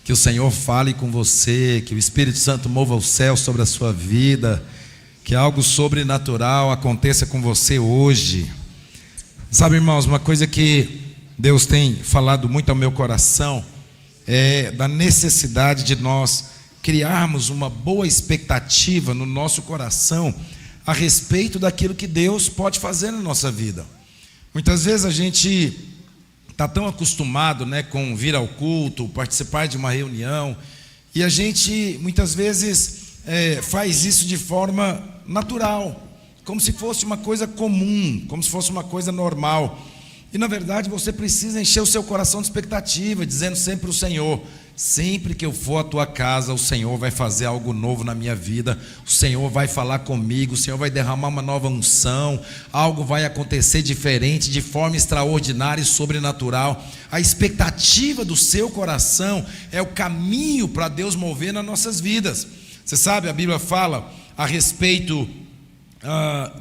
Que o Senhor fale com você, que o Espírito Santo mova o céu sobre a sua vida, que algo sobrenatural aconteça com você hoje. Sabe, irmãos, uma coisa que Deus tem falado muito ao meu coração é da necessidade de nós criarmos uma boa expectativa no nosso coração a respeito daquilo que Deus pode fazer na nossa vida. Muitas vezes a gente está tão acostumado, com vir ao culto, participar de uma reunião, e a gente muitas vezes faz isso de forma natural, como se fosse uma coisa comum, como se fosse uma coisa normal. E na verdade você precisa encher o seu coração de expectativa, dizendo sempre para o Senhor: sempre que eu for à tua casa, o Senhor vai fazer algo novo na minha vida, o Senhor vai falar comigo, o Senhor vai derramar uma nova unção, algo vai acontecer diferente, de forma extraordinária e sobrenatural. A expectativa do seu coração é o caminho para Deus mover nas nossas vidas. Você sabe, a Bíblia fala a respeito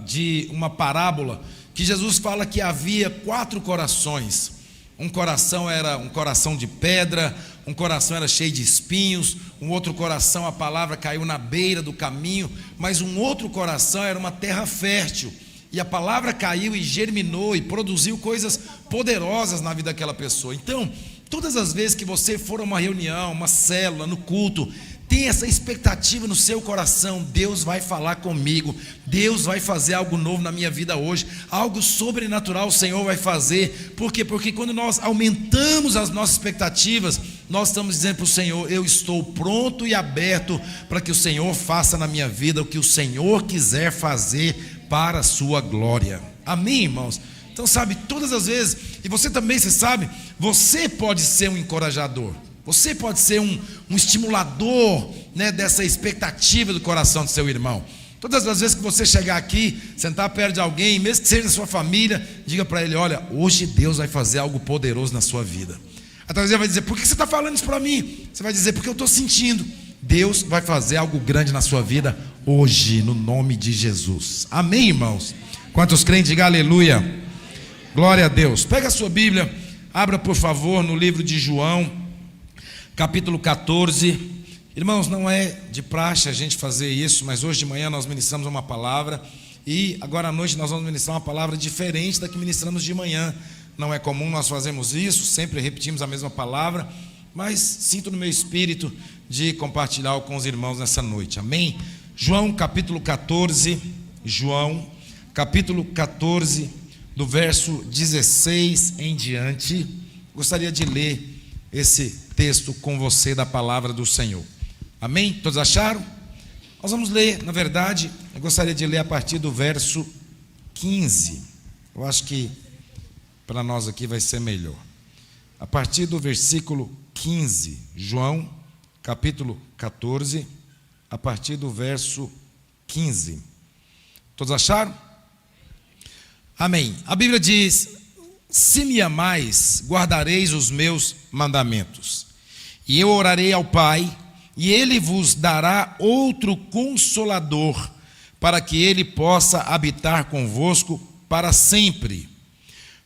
de uma parábola, que Jesus fala que havia 4 corações. Um coração era um coração de pedra, um coração era cheio de espinhos, um outro coração, a palavra caiu na beira do caminho, mas um outro coração era uma terra fértil, e a palavra caiu e germinou e produziu coisas poderosas na vida daquela pessoa. Então, todas as vezes que você for a uma reunião, uma célula, no culto, tem essa expectativa no seu coração: Deus vai falar comigo, Deus vai fazer algo novo na minha vida hoje, algo sobrenatural o Senhor vai fazer. Por quê? Porque quando nós aumentamos as nossas expectativas, nós estamos dizendo para o Senhor: eu estou pronto e aberto para que o Senhor faça na minha vida o que o Senhor quiser fazer para a sua glória. Amém, irmãos? Então, sabe, todas as vezes, e você também, você sabe, você pode ser um encorajador, você pode ser um estimulador, dessa expectativa do coração do seu irmão. Todas as vezes que você chegar aqui, sentar perto de alguém, mesmo que seja da sua família, diga para ele: olha, hoje Deus vai fazer algo poderoso na sua vida. Talvez ele vai dizer: por que você está falando isso para mim? Você vai dizer: porque eu estou sentindo. Deus vai fazer algo grande na sua vida hoje, no nome de Jesus. Amém, irmãos? Quantos crentes, diga aleluia. Glória a Deus. Pega a sua Bíblia, abra por favor no livro de João, capítulo 14. Irmãos, não é de praxe a gente fazer isso, mas hoje de manhã nós ministramos uma palavra, e agora à noite nós vamos ministrar uma palavra diferente da que ministramos de manhã. Não é comum nós fazermos isso, sempre repetimos a mesma palavra, mas sinto no meu espírito de compartilhar com os irmãos nessa noite. Amém? João capítulo 14, João capítulo 14, do verso 16 em diante. Gostaria de ler esse texto com você da palavra do Senhor. Amém? Todos acharam? Nós vamos ler, na verdade, eu gostaria de ler a partir do verso 15. Eu acho que para nós aqui vai ser melhor. A partir do versículo 15, João, capítulo 14, a partir do verso 15. Todos acharam? Amém. A Bíblia diz: se me amais, guardareis os meus mandamentos. E eu orarei ao Pai, e Ele vos dará outro Consolador, para que Ele possa habitar convosco para sempre.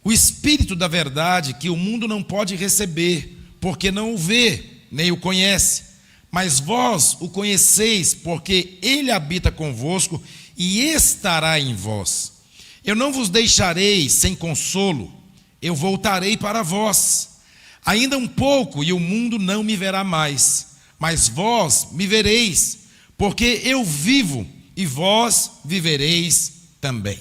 O Espírito da verdade, que o mundo não pode receber, porque não o vê, nem o conhece. Mas vós o conheceis, porque Ele habita convosco e estará em vós. Eu não vos deixarei sem consolo, eu voltarei para vós. Ainda um pouco e o mundo não me verá mais, mas vós me vereis, porque eu vivo e vós vivereis também.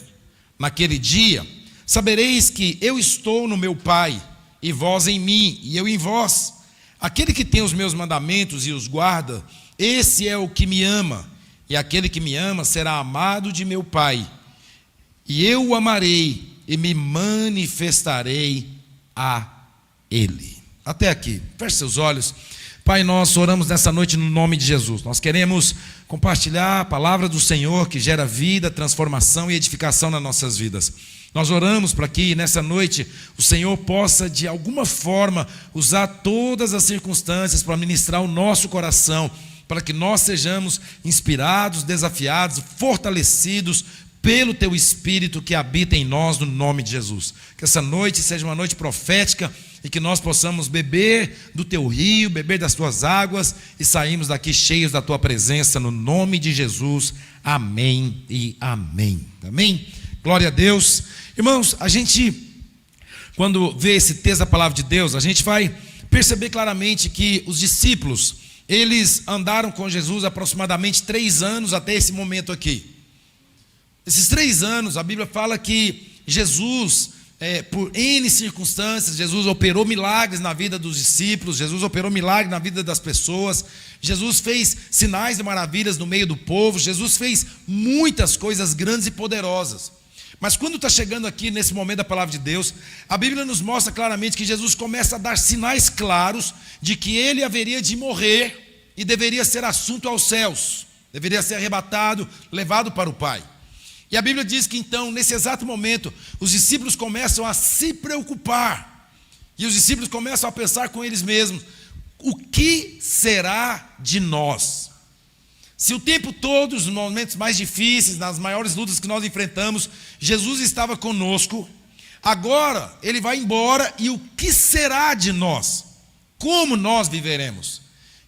Naquele dia sabereis que eu estou no meu Pai, e vós em mim, e eu em vós. Aquele que tem os meus mandamentos e os guarda, esse é o que me ama, e aquele que me ama será amado de meu Pai, e eu o amarei e me manifestarei a Ele. Até aqui, feche seus olhos. Pai, nós oramos nessa noite no nome de Jesus. Nós queremos compartilhar a palavra do Senhor que gera vida, transformação e edificação nas nossas vidas. Nós oramos para que nessa noite o Senhor possa de alguma forma usar todas as circunstâncias para ministrar o nosso coração, para que nós sejamos inspirados, desafiados, fortalecidos pelo Teu Espírito que habita em nós, no nome de Jesus. Que essa noite seja uma noite profética e que nós possamos beber do teu rio, beber das tuas águas e sairmos daqui cheios da tua presença, no nome de Jesus. Amém e amém. Amém? Glória a Deus. Irmãos, a gente, quando vê esse texto da palavra de Deus, a gente vai perceber claramente que os discípulos, eles andaram com Jesus aproximadamente 3 anos até esse momento aqui. Esses 3 anos, a Bíblia fala que Jesus, por N circunstâncias, Jesus operou milagres na vida dos discípulos, Jesus operou milagres na vida das pessoas, Jesus fez sinais e maravilhas no meio do povo, Jesus fez muitas coisas grandes e poderosas. Mas quando está chegando aqui nesse momento da palavra de Deus, a Bíblia nos mostra claramente que Jesus começa a dar sinais claros de que ele haveria de morrer e deveria ser assunto aos céus, deveria ser arrebatado, levado para o Pai. E a Bíblia diz que então, nesse exato momento, os discípulos começam a se preocupar, e os discípulos começam a pensar com eles mesmos: o que será de nós? Se o tempo todo, nos momentos mais difíceis, nas maiores lutas que nós enfrentamos, Jesus estava conosco, agora ele vai embora, e o que será de nós? Como nós viveremos?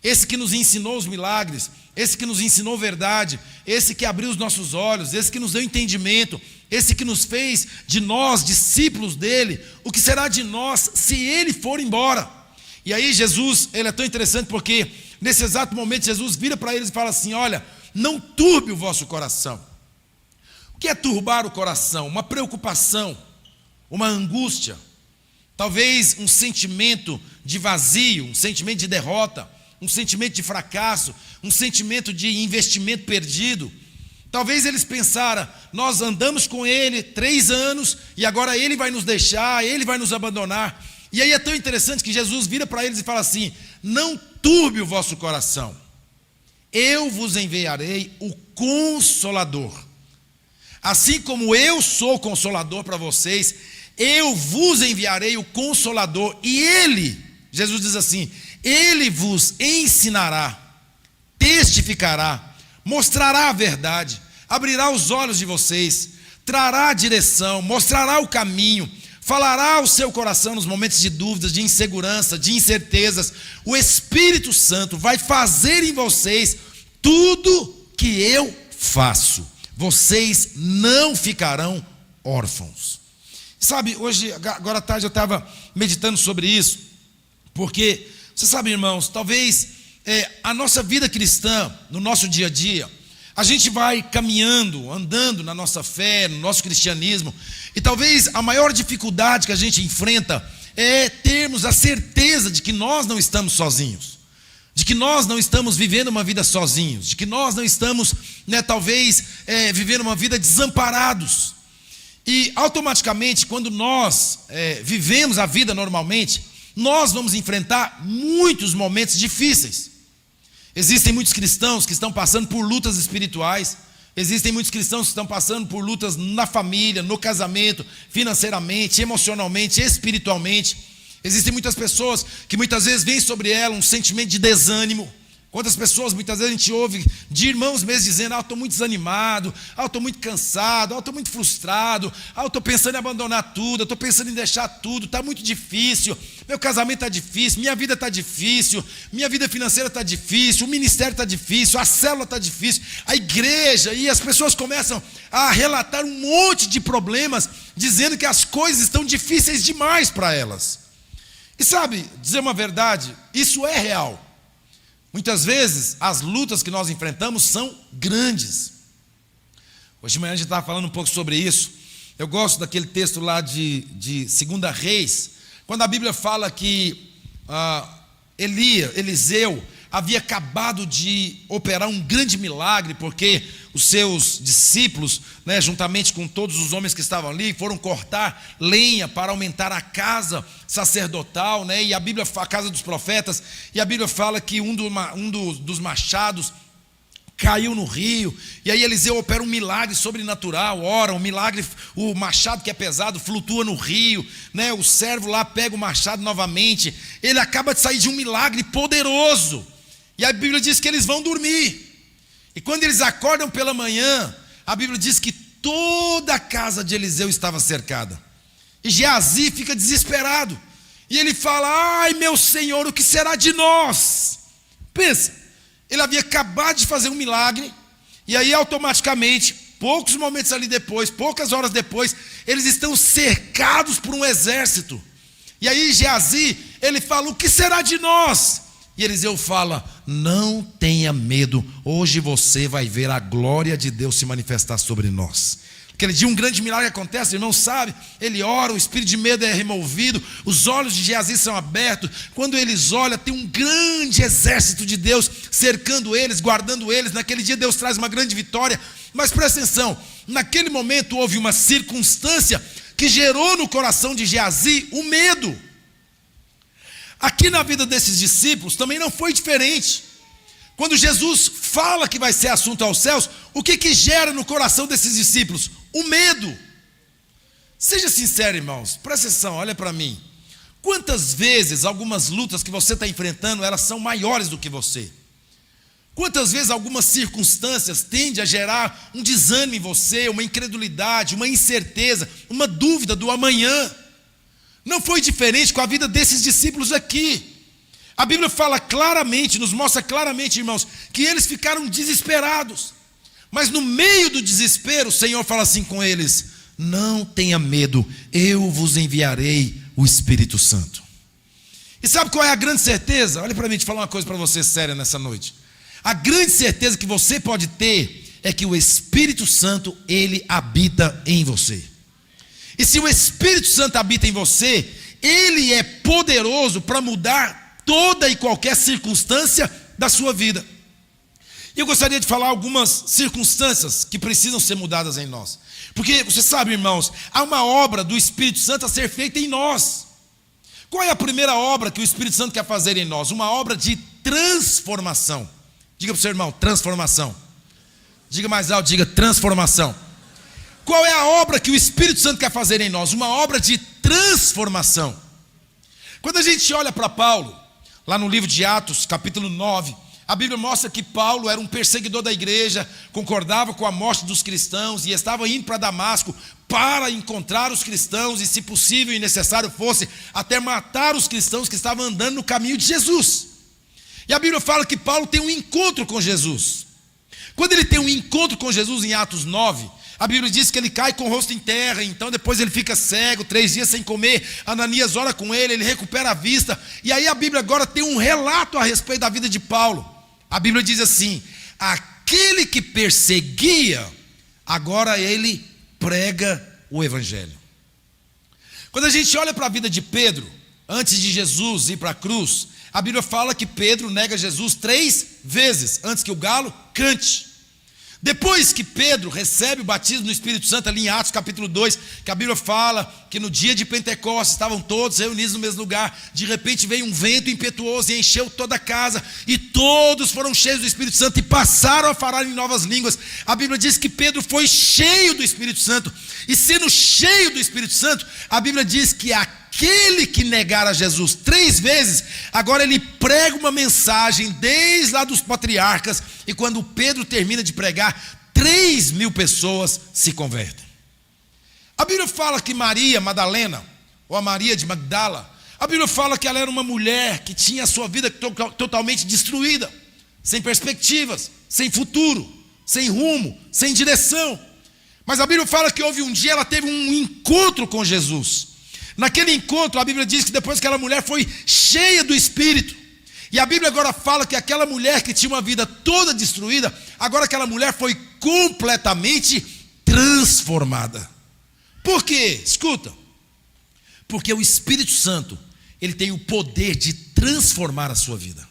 Esse que nos ensinou os milagres, esse que nos ensinou verdade, esse que abriu os nossos olhos, esse que nos deu entendimento, esse que nos fez de nós discípulos dele, o que será de nós se ele for embora? E aí Jesus, ele é tão interessante porque nesse exato momento Jesus vira para eles e fala assim: olha, não turbe o vosso coração. O que é turbar o coração? Uma preocupação, uma angústia, talvez um sentimento de vazio, um sentimento de derrota, um sentimento de fracasso, um sentimento de investimento perdido. Talvez eles pensaram: nós andamos com ele 3 anos e agora ele vai nos deixar, ele vai nos abandonar. E aí é tão interessante que Jesus vira para eles e fala assim: não turbe o vosso coração, eu vos enviarei o Consolador. Assim como eu sou Consolador para vocês, eu vos enviarei o Consolador, e ele, Jesus diz assim, ele vos ensinará, testificará, mostrará a verdade, abrirá os olhos de vocês, trará a direção, mostrará o caminho, falará ao seu coração nos momentos de dúvidas, de insegurança, de incertezas. O Espírito Santo vai fazer em vocês tudo que eu faço. Vocês não ficarão órfãos. Sabe, hoje, agora à tarde eu estava meditando sobre isso, porque, você sabe, irmãos, talvez a nossa vida cristã, no nosso dia a dia, a gente vai caminhando, andando na nossa fé, no nosso cristianismo, e talvez a maior dificuldade que a gente enfrenta é termos a certeza de que nós não estamos sozinhos, de que nós não estamos vivendo uma vida sozinhos, de que nós não estamos, talvez, vivendo uma vida desamparados. E automaticamente, quando nós vivemos a vida normalmente, nós vamos enfrentar muitos momentos difíceis. Existem muitos cristãos que estão passando por lutas espirituais, existem muitos cristãos que estão passando por lutas na família, no casamento, financeiramente, emocionalmente, espiritualmente. Existem muitas pessoas que muitas vezes vem sobre ela um sentimento de desânimo. Quantas pessoas muitas vezes a gente ouve de irmãos mesmo dizendo: eu estou muito desanimado, eu estou muito cansado, eu estou muito frustrado, eu estou pensando em abandonar tudo, eu estou pensando em deixar tudo, está muito difícil, meu casamento está difícil, minha vida está difícil, minha vida financeira está difícil, o ministério está difícil, a célula está difícil, a igreja, e as pessoas começam a relatar um monte de problemas, dizendo que as coisas estão difíceis demais para elas. E sabe, dizer uma verdade, isso é real. Muitas vezes as lutas que nós enfrentamos são grandes. Hoje de manhã a gente estava falando um pouco sobre isso. Eu gosto daquele texto lá de 2 Reis, quando a Bíblia fala que Eliseu havia acabado de operar um grande milagre, porque os seus discípulos, juntamente com todos os homens que estavam ali, foram cortar lenha para aumentar a casa sacerdotal, e a Bíblia, a casa dos profetas, e a Bíblia fala que um dos machados caiu no rio, e aí Eliseu opera um milagre sobrenatural, ora, um milagre, o machado que é pesado flutua no rio, o servo lá pega o machado novamente, ele acaba de sair de um milagre poderoso, e a Bíblia diz que eles vão dormir, e quando eles acordam pela manhã, a Bíblia diz que toda a casa de Eliseu estava cercada, e Geazi fica desesperado, E ele fala: ai meu Senhor, o que será de nós? Pensa, ele havia acabado de fazer um milagre, e aí automaticamente, poucos momentos ali depois, poucas horas depois, eles estão cercados por um exército. E aí Geazi, ele fala: o que será de nós? E Eliseu fala: não tenha medo, hoje você vai ver a glória de Deus se manifestar sobre nós. Aquele dia um grande milagre acontece, irmão, sabe? Ele ora, o espírito de medo é removido, os olhos de Geazi são abertos. Quando eles olham, tem um grande exército de Deus cercando eles, guardando eles. Naquele dia Deus traz uma grande vitória. Mas presta atenção, naquele momento houve uma circunstância que gerou no coração de Geazi o medo. Aqui na vida desses discípulos também não foi diferente. Quando Jesus fala que vai ser assunto aos céus, o que gera no coração desses discípulos? O medo. Seja sincero, irmãos, presta atenção, olha para mim. Quantas vezes algumas lutas que você está enfrentando, elas são maiores do que você? Quantas vezes algumas circunstâncias tendem a gerar um desânimo em você, uma incredulidade, uma incerteza, uma dúvida do amanhã? Não foi diferente com a vida desses discípulos aqui. A Bíblia fala claramente, nos mostra claramente, irmãos, que eles ficaram desesperados. Mas no meio do desespero, o Senhor fala assim com eles: não tenha medo, eu vos enviarei o Espírito Santo. E sabe qual é a grande certeza? Olha para mim, deixa eu falar uma coisa para você séria nessa noite. A grande certeza que você pode ter é que o Espírito Santo, ele habita em você. E se o Espírito Santo habita em você, ele é poderoso para mudar toda e qualquer circunstância da sua vida. E eu gostaria de falar algumas circunstâncias que precisam ser mudadas em nós. Porque você sabe, irmãos, há uma obra do Espírito Santo a ser feita em nós. Qual é a primeira obra que o Espírito Santo quer fazer em nós? Uma obra de transformação. Diga para o seu irmão: transformação. Diga mais alto, diga: transformação. Qual é a obra que o Espírito Santo quer fazer em nós? Uma obra de transformação. Quando a gente olha para Paulo, lá no livro de Atos, capítulo 9, a Bíblia mostra que Paulo era um perseguidor da igreja, concordava com a morte dos cristãos e estava indo para Damasco para encontrar os cristãos e, se possível e necessário fosse, até matar os cristãos que estavam andando no caminho de Jesus. E a Bíblia fala que Paulo tem um encontro com Jesus. Quando ele tem um encontro com Jesus em Atos 9, a Bíblia diz que ele cai com o rosto em terra, então depois ele fica cego, 3 dias sem comer. Ananias ora com ele recupera a vista. E aí a Bíblia agora tem um relato a respeito da vida de Paulo. A Bíblia diz assim: aquele que perseguia, agora ele prega o Evangelho. Quando a gente olha para a vida de Pedro, antes de Jesus ir para a cruz, a Bíblia fala que Pedro nega Jesus 3 vezes, antes que o galo cante. Depois que Pedro recebe o batismo no Espírito Santo, ali em Atos capítulo 2, que a Bíblia fala que no dia de Pentecostes estavam todos reunidos no mesmo lugar, de repente veio um vento impetuoso e encheu toda a casa, e todos foram cheios do Espírito Santo e passaram a falar em novas línguas. A Bíblia diz que Pedro foi cheio do Espírito Santo, e sendo cheio do Espírito Santo, a Bíblia diz que aquele que negara Jesus 3 vezes, agora ele prega uma mensagem desde lá dos patriarcas, e quando Pedro termina de pregar, 3.000 pessoas se convertem. A Bíblia fala que Maria Madalena, ou a Maria de Magdala, a Bíblia fala que ela era uma mulher que tinha a sua vida totalmente destruída, sem perspectivas, sem futuro, sem rumo, sem direção. Mas a Bíblia fala que houve um dia, ela teve um encontro com Jesus. Naquele encontro, a Bíblia diz que depois aquela mulher foi cheia do Espírito. E a Bíblia agora fala que aquela mulher que tinha uma vida toda destruída, agora aquela mulher foi completamente transformada. Por quê? Escuta. Porque o Espírito Santo, ele tem o poder de transformar a sua vida.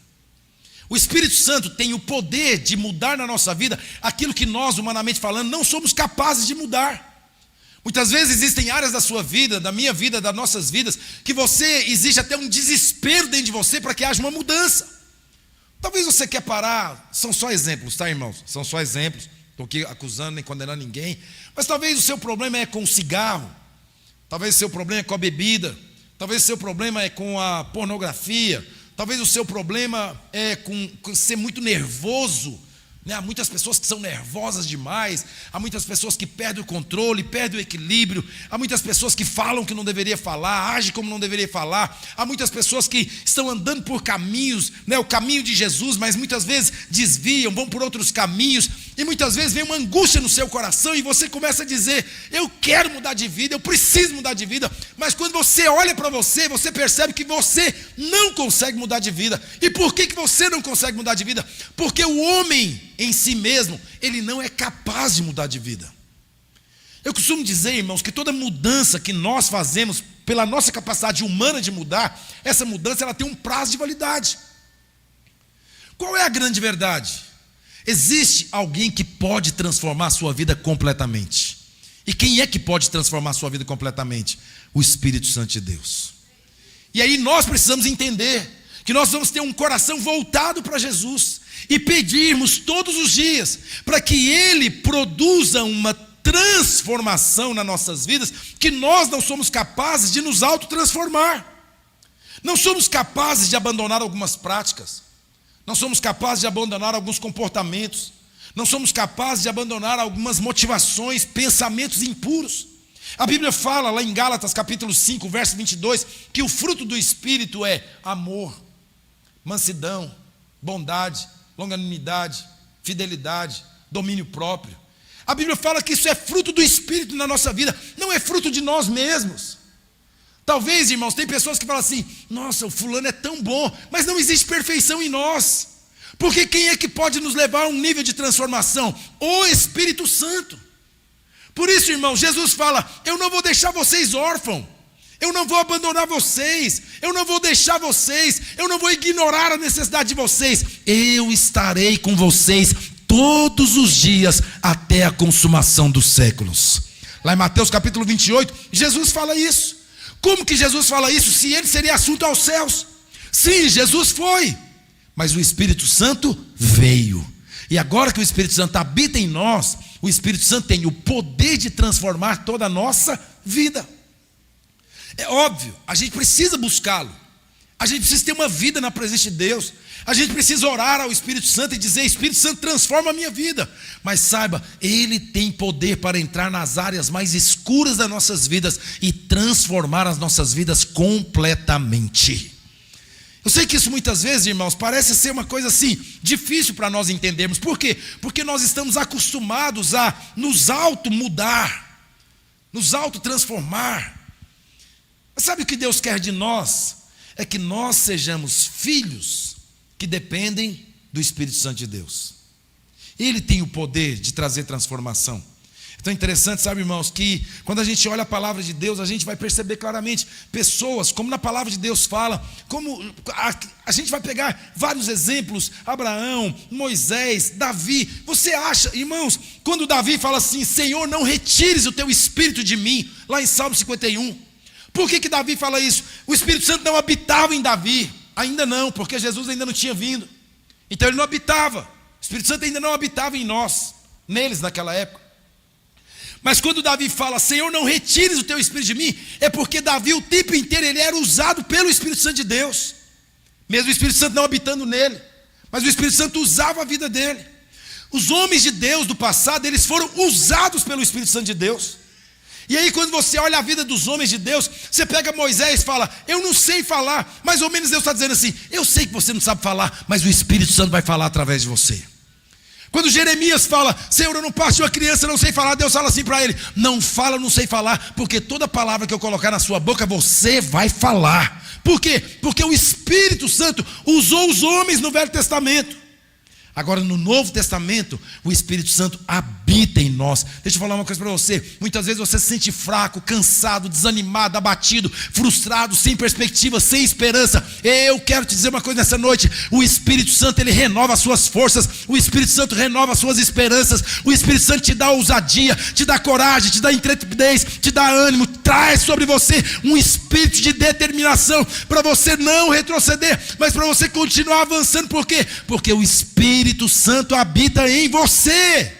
O Espírito Santo tem o poder de mudar na nossa vida aquilo que nós, humanamente falando, não somos capazes de mudar. Muitas vezes existem áreas da sua vida, da minha vida, das nossas vidas, que existe até um desespero dentro de você para que haja uma mudança. Talvez você quer parar, são só exemplos, tá, irmãos? São só exemplos, estou aqui acusando nem condenando ninguém, mas talvez o seu problema é com o cigarro, talvez o seu problema é com a bebida, talvez o seu problema é com a pornografia, talvez o seu problema é com ser muito nervoso Há muitas pessoas que são nervosas demais, há muitas pessoas que perdem o controle, perdem o equilíbrio, há muitas pessoas que falam que não deveria falar, agem como não deveria falar, há muitas pessoas que estão andando por caminhos, o caminho de Jesus, mas muitas vezes desviam, vão por outros caminhos, e muitas vezes vem uma angústia no seu coração e você começa a dizer: eu quero mudar de vida, eu preciso mudar de vida, mas quando você olha para você, você percebe que você não consegue mudar de vida. E por que você não consegue mudar de vida? Porque o homem em si mesmo, ele não é capaz de mudar de vida. Eu costumo dizer, irmãos, que toda mudança que nós fazemos pela nossa capacidade humana de mudar, essa mudança ela tem um prazo de validade. Qual é a grande verdade? Existe alguém que pode transformar a sua vida completamente. E quem é que pode transformar a sua vida completamente? O Espírito Santo de Deus. E aí nós precisamos entender que nós vamos ter um coração voltado para Jesus e pedirmos todos os dias para que Ele produza uma transformação nas nossas vidas, que nós não somos capazes de nos autotransformar. Não somos capazes de abandonar algumas práticas, não somos capazes de abandonar alguns comportamentos, não somos capazes de abandonar algumas motivações, pensamentos impuros. A Bíblia fala lá em Gálatas capítulo 5, verso 22, que o fruto do Espírito é amor, mansidão, bondade, longanimidade, fidelidade, domínio próprio. A Bíblia fala que isso é fruto do Espírito na nossa vida, não é fruto de nós mesmos. Talvez, irmãos, tem pessoas que falam assim: nossa, o fulano é tão bom, mas não existe perfeição em nós. Porque quem é que pode nos levar a um nível de transformação? O Espírito Santo. Por isso, irmão, Jesus fala: eu não vou deixar vocês órfãos, eu não vou abandonar vocês, eu não vou deixar vocês, eu não vou ignorar a necessidade de vocês, eu estarei com vocês todos os dias até a consumação dos séculos. Lá em Mateus capítulo 28, Jesus fala isso. Como que Jesus fala isso se ele seria assunto aos céus? Sim, Jesus foi, mas o Espírito Santo veio. E agora que o Espírito Santo habita em nós, o Espírito Santo tem o poder de transformar toda a nossa vida. É óbvio, a gente precisa buscá-lo, a gente precisa ter uma vida na presença de Deus, a gente precisa orar ao Espírito Santo e dizer: Espírito Santo, transforma a minha vida. Mas saiba, Ele tem poder para entrar nas áreas mais escuras das nossas vidas e transformar as nossas vidas completamente. Eu sei que isso muitas vezes, irmãos, parece ser uma coisa assim, difícil para nós entendermos. Por quê? Porque nós estamos acostumados a nos auto-mudar, nos auto-transformar. Mas sabe o que Deus quer de nós? É que nós sejamos filhos que dependem do Espírito Santo de Deus. Ele tem o poder de trazer transformação. Então é interessante, sabe, irmãos, que quando a gente olha a palavra de Deus, a gente vai perceber claramente pessoas, como na palavra de Deus fala, como a gente vai pegar vários exemplos: Abraão, Moisés, Davi. Você acha, irmãos, quando Davi fala assim: Senhor, não retires o teu Espírito de mim, lá em Salmo 51. Por que Davi fala isso? O Espírito Santo não habitava em Davi, ainda não, porque Jesus ainda não tinha vindo. Então ele não habitava, o Espírito Santo ainda não habitava em nós, neles naquela época. Mas quando Davi fala: Senhor, não retires o teu Espírito de mim, é porque Davi o tempo inteiro ele era usado pelo Espírito Santo de Deus, mesmo o Espírito Santo não habitando nele, mas o Espírito Santo usava a vida dele. Os homens de Deus do passado, eles foram usados pelo Espírito Santo de Deus. E aí quando você olha a vida dos homens de Deus, você pega Moisés e fala: eu não sei falar. Mais ou menos Deus está dizendo assim: eu sei que você não sabe falar, mas o Espírito Santo vai falar através de você. Quando Jeremias fala: Senhor, eu não passo de uma criança, eu não sei falar, Deus fala assim para ele: não fala, eu não sei falar, porque toda palavra que eu colocar na sua boca, você vai falar. Por quê? Porque o Espírito Santo usou os homens no Velho Testamento. Agora no Novo Testamento, o Espírito Santo habita em nós. Deixa eu falar uma coisa para você. Muitas vezes você se sente fraco, cansado, desanimado, abatido, frustrado, sem perspectiva, sem esperança. Eu quero te dizer uma coisa nessa noite: o Espírito Santo, ele renova as suas forças, o Espírito Santo renova as suas esperanças, o Espírito Santo te dá ousadia, te dá coragem, te dá intrepidez, te dá ânimo, traz sobre você um espírito de determinação para você não retroceder, mas para você continuar avançando. Por quê? Porque o Espírito Santo habita em você.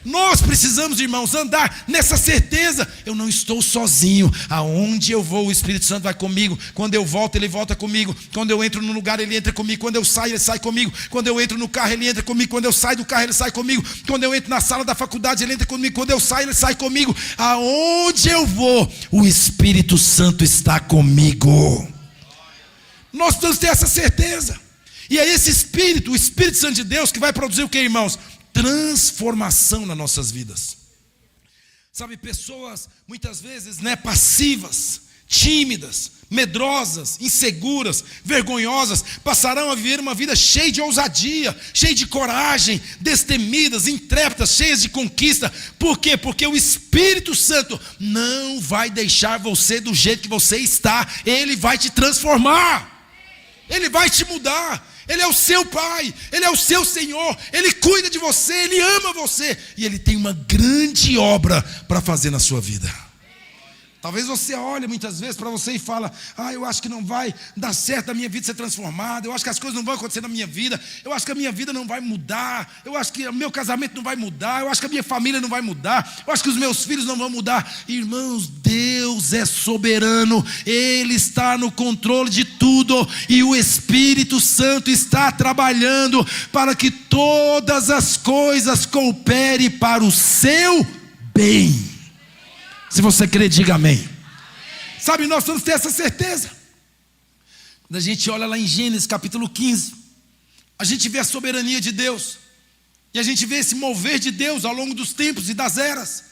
Nós precisamos, irmãos, andar nessa certeza. Eu não estou sozinho. Aonde eu vou, o Espírito Santo vai comigo. Quando eu volto, Ele volta comigo. Quando eu entro no lugar, Ele entra comigo. Quando eu saio, Ele sai comigo. Quando eu entro no carro, Ele entra comigo. Quando eu saio do carro, Ele sai comigo. Quando eu entro na sala da faculdade, Ele entra comigo. Quando eu saio, Ele sai comigo. Aonde eu vou, o Espírito Santo está comigo. Nós precisamos ter essa certeza. E é esse Espírito, o Espírito Santo de Deus, que vai produzir o que, irmãos? Transformação nas nossas vidas. Sabe, pessoas muitas vezes, passivas, tímidas, medrosas, inseguras, vergonhosas, passarão a viver uma vida cheia de ousadia, cheia de coragem, destemidas, intrépidas, cheias de conquista. Por quê? Porque o Espírito Santo não vai deixar você do jeito que você está. Ele vai te transformar, Ele vai te mudar. Ele é o seu Pai, Ele é o seu Senhor, Ele cuida de você, Ele ama você, e Ele tem uma grande obra para fazer na sua vida. Talvez você olhe muitas vezes para você e fala: eu acho que não vai dar certo a minha vida ser transformada, eu acho que as coisas não vão acontecer na minha vida, eu acho que a minha vida não vai mudar, eu acho que o meu casamento não vai mudar, eu acho que a minha família não vai mudar, eu acho que os meus filhos não vão mudar. Irmãos, Deus é soberano, Ele está no controle de tudo, e o Espírito Santo está trabalhando para que todas as coisas cooperem para o seu bem. Se você crê, diga amém. Sabe, nós vamos ter essa certeza. Quando a gente olha lá em Gênesis capítulo 15, a gente vê a soberania de Deus, e a gente vê esse mover de Deus ao longo dos tempos e das eras.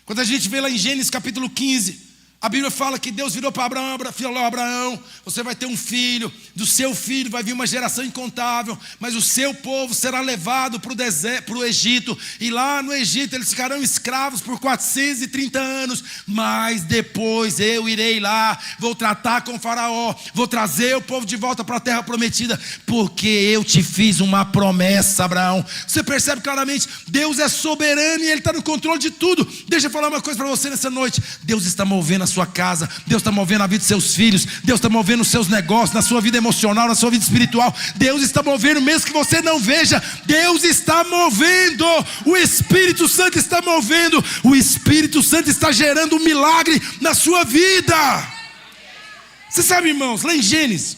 Quando a gente vê lá em Gênesis capítulo 15, a Bíblia fala que Deus virou para Abraão, falou: Abraão, você vai ter um filho, do seu filho vai vir uma geração incontável, mas o seu povo será levado para o deserto, para o Egito, e lá no Egito eles ficarão escravos por 430 anos, mas depois eu irei lá, vou tratar com o faraó, vou trazer o povo de volta para a terra prometida, porque eu te fiz uma promessa, Abraão. Você percebe claramente, Deus é soberano e Ele está no controle de tudo. Deixa eu falar uma coisa para você nessa noite: Deus está movendo a sua casa, Deus está movendo a vida dos seus filhos, Deus está movendo os seus negócios, na sua vida emocional, na sua vida espiritual. Deus está movendo, mesmo que você não veja, Deus está movendo, o Espírito Santo está movendo, o Espírito Santo está gerando um milagre na sua vida. Você sabe, irmãos, lá em Gênesis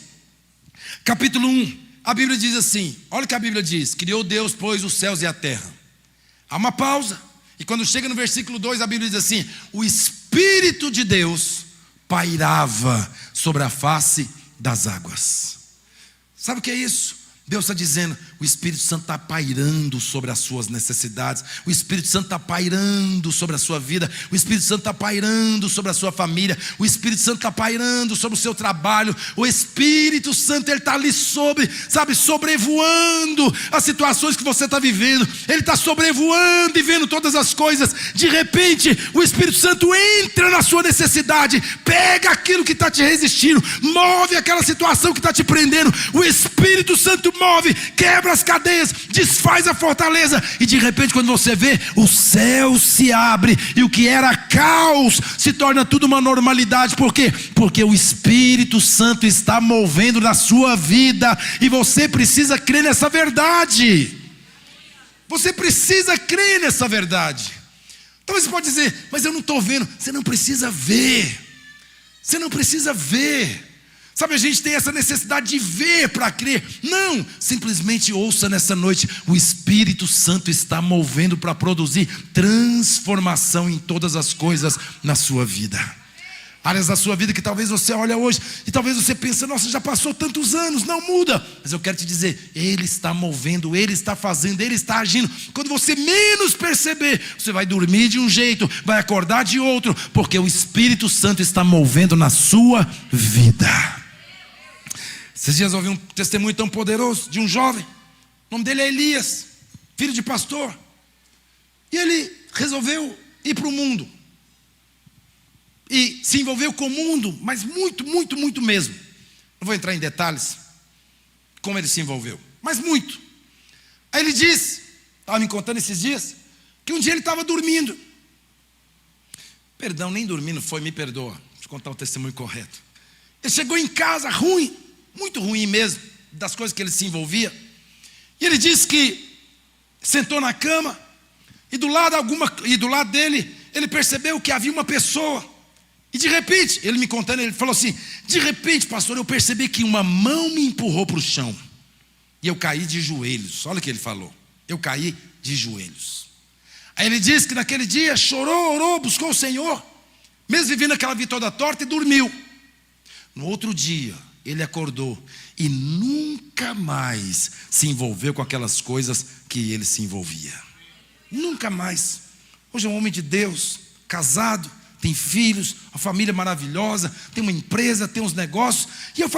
capítulo 1, a Bíblia diz assim, olha o que a Bíblia diz: criou Deus, pois, os céus e a terra. Há uma pausa, e quando chega no versículo 2, a Bíblia diz assim: o Espírito de Deus pairava sobre a face das águas. Sabe o que é isso? Deus está dizendo: o Espírito Santo está pairando sobre as suas necessidades, o Espírito Santo está pairando sobre a sua vida, o Espírito Santo está pairando sobre a sua família, o Espírito Santo está pairando sobre o seu trabalho, o Espírito Santo, Ele está ali sobrevoando as situações que você está vivendo, Ele está sobrevoando e vendo todas as coisas. De repente, o Espírito Santo entra na sua necessidade, pega aquilo que está te resistindo, move aquela situação que está te prendendo. O Espírito Santo move, quebra as cadeias, desfaz a fortaleza, e de repente, quando você vê, o céu se abre, e o que era caos se torna tudo uma normalidade. Por quê? Porque o Espírito Santo está movendo na sua vida, e você precisa crer nessa verdade. Você precisa crer nessa verdade. Talvez você pode dizer: mas eu não estou vendo. Você não precisa ver. Você não precisa ver. Sabe, a gente tem essa necessidade de ver para crer. Não, simplesmente ouça nessa noite: o Espírito Santo está movendo para produzir transformação em todas as coisas na sua vida. Áreas da sua vida que talvez você olha hoje e talvez você pense: nossa, já passou tantos anos, não muda. Mas eu quero te dizer, Ele está movendo, Ele está fazendo, Ele está agindo. Quando você menos perceber, você vai dormir de um jeito, vai acordar de outro, porque o Espírito Santo está movendo na sua vida. Esses dias eu ouvi um testemunho tão poderoso de um jovem. O nome dele é Elias, filho de pastor. E ele resolveu ir para o mundo. E se envolveu com o mundo, mas muito, muito, muito mesmo. Não vou entrar em detalhes como ele se envolveu, mas muito. Aí ele disse, estava me contando esses dias, que um dia ele estava dormindo. Perdão, nem dormindo foi, me perdoa. Deixa eu contar o testemunho correto. Ele chegou em casa ruim, muito ruim mesmo, das coisas que ele se envolvia. E ele disse que sentou na cama, E do lado dele, ele percebeu que havia uma pessoa. E de repente, ele me contando, ele falou assim: de repente, pastor, eu percebi que uma mão me empurrou para o chão. E eu caí de joelhos. Olha o que ele falou. Eu caí de joelhos. Aí ele disse que naquele dia chorou, orou, buscou o Senhor, mesmo vivendo aquela vida toda torta, e dormiu. No outro dia, ele acordou e nunca mais se envolveu com aquelas coisas que ele se envolvia. Nunca mais. Hoje é um homem de Deus, casado, tem filhos, uma família maravilhosa, tem uma empresa, tem uns negócios. E eu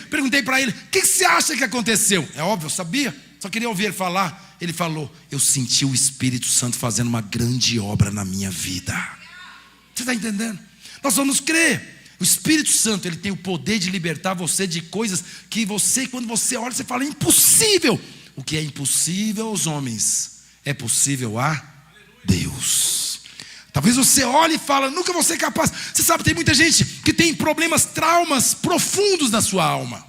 perguntei para ele: o que você acha que aconteceu? É óbvio, eu sabia, só queria ouvir ele falar. Ele falou: eu senti o Espírito Santo fazendo uma grande obra na minha vida. Você está entendendo? Nós vamos crer. O Espírito Santo, ele tem o poder de libertar você de coisas que você, quando você olha, você fala: é impossível. O que é impossível aos homens é possível a Deus. Talvez você olhe e fala: nunca vou ser capaz. Você sabe, tem muita gente que tem problemas, traumas profundos na sua alma.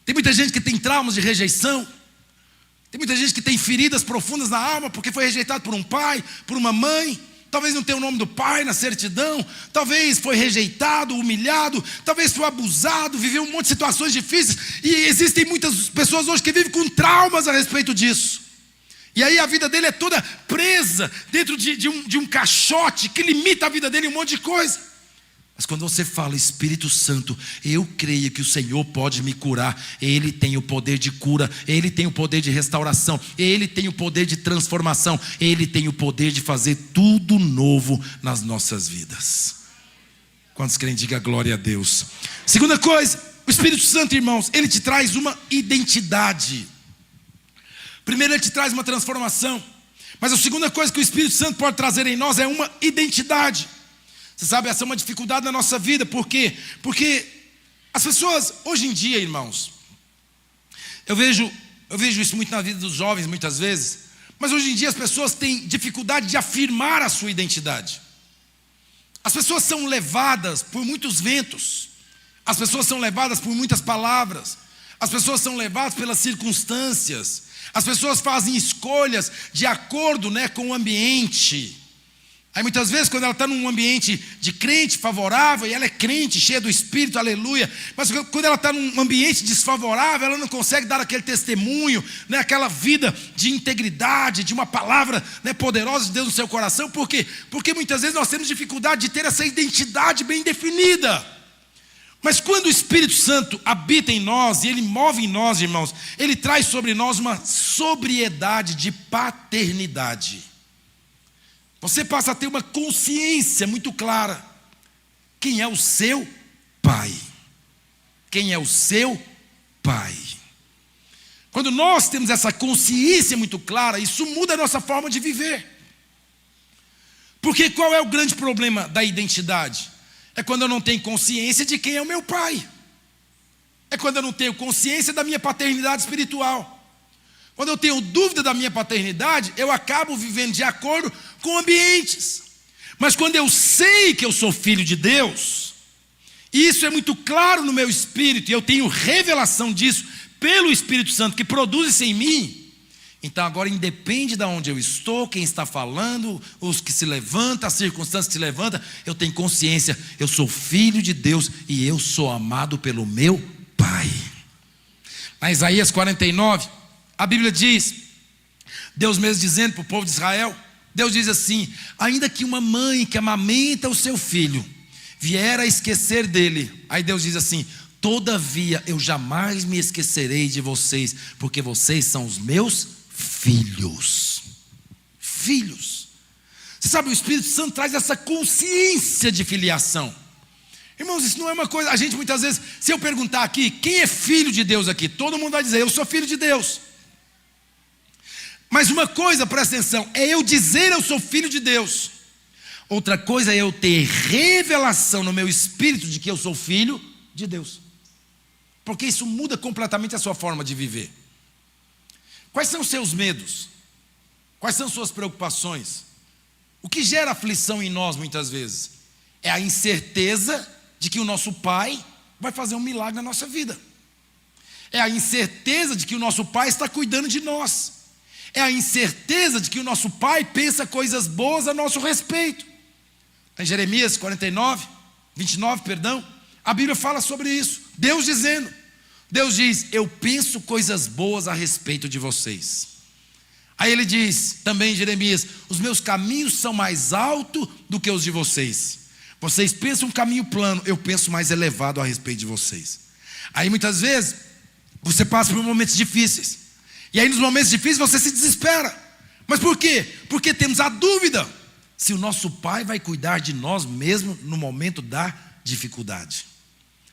Tem muita gente que tem traumas de rejeição. Tem muita gente que tem feridas profundas na alma porque foi rejeitado por um pai, por uma mãe. Talvez não tenha o nome do pai na certidão. Talvez foi rejeitado, humilhado. Talvez foi abusado, viveu um monte de situações difíceis. E existem muitas pessoas hoje que vivem com traumas a respeito disso. E aí a vida dele é toda presa dentro de um caixote que limita a vida dele em um monte de coisa. Mas quando você fala: Espírito Santo, eu creio que o Senhor pode me curar. Ele tem o poder de cura, Ele tem o poder de restauração, Ele tem o poder de transformação, Ele tem o poder de fazer tudo novo nas nossas vidas. Quantos creem? Diga glória a Deus. Segunda coisa, o Espírito Santo, irmãos, ele te traz uma identidade. Primeiro, ele te traz uma transformação. Mas a segunda coisa que o Espírito Santo pode trazer em nós é uma identidade. Você sabe, essa é uma dificuldade na nossa vida. Por quê? Porque as pessoas, hoje em dia, irmãos, eu vejo isso muito na vida dos jovens, muitas vezes. Mas hoje em dia as pessoas têm dificuldade de afirmar a sua identidade. As pessoas são levadas por muitos ventos. As pessoas são levadas por muitas palavras. As pessoas são levadas pelas circunstâncias. As pessoas fazem escolhas de acordo, com o ambiente. Aí muitas vezes, quando ela está num ambiente de crente favorável, e ela é crente, cheia do Espírito, aleluia, mas quando ela está num ambiente desfavorável, ela não consegue dar aquele testemunho, aquela vida de integridade, de uma palavra poderosa de Deus no seu coração. Por quê? Porque muitas vezes nós temos dificuldade de ter essa identidade bem definida. Mas quando o Espírito Santo habita em nós, e Ele move em nós, irmãos, Ele traz sobre nós uma sobriedade de paternidade. Você passa a ter uma consciência muito clara. Quem é o seu pai? Quem é o seu pai? Quando nós temos essa consciência muito clara, isso muda a nossa forma de viver. Porque qual é o grande problema da identidade? É quando eu não tenho consciência de quem é o meu pai. É quando eu não tenho consciência da minha paternidade espiritual. Quando eu tenho dúvida da minha paternidade, eu acabo vivendo de acordo com ambientes. Mas quando eu sei que eu sou filho de Deus, e isso é muito claro no meu espírito, e eu tenho revelação disso pelo Espírito Santo que produz isso em mim, então agora independe de onde eu estou, quem está falando, os que se levantam, as circunstâncias que se levantam, eu tenho consciência: eu sou filho de Deus e eu sou amado pelo meu Pai. Na Isaías 49, a Bíblia diz, Deus mesmo dizendo para o povo de Israel, Deus diz assim: ainda que uma mãe que amamenta o seu filho vier a esquecer dele, aí Deus diz assim: todavia eu jamais me esquecerei de vocês, porque vocês são os meus filhos. Filhos. Você sabe, o Espírito Santo traz essa consciência de filiação. Irmãos, isso não é uma coisa, a gente muitas vezes, se eu perguntar aqui, quem é filho de Deus aqui? Todo mundo vai dizer: eu sou filho de Deus. Mas uma coisa, presta atenção, é eu dizer eu sou filho de Deus. Outra coisa é eu ter revelação no meu espírito de que eu sou filho de Deus. Porque isso muda completamente a sua forma de viver. Quais são os seus medos? Quais são suas preocupações? O que gera aflição em nós muitas vezes? É a incerteza de que o nosso Pai vai fazer um milagre na nossa vida. É a incerteza de que o nosso Pai está cuidando de nós. É a incerteza de que o nosso pai pensa coisas boas a nosso respeito. Em Jeremias 29, a Bíblia fala sobre isso. Deus diz, eu penso coisas boas a respeito de vocês. Aí ele diz também em Jeremias, os meus caminhos são mais altos do que os de vocês. Vocês pensam um caminho plano, eu penso mais elevado a respeito de vocês. Aí muitas vezes, você passa por momentos difíceis. E aí nos momentos difíceis você se desespera. Mas por quê? Porque temos a dúvida se o nosso pai vai cuidar de nós mesmo no momento da dificuldade.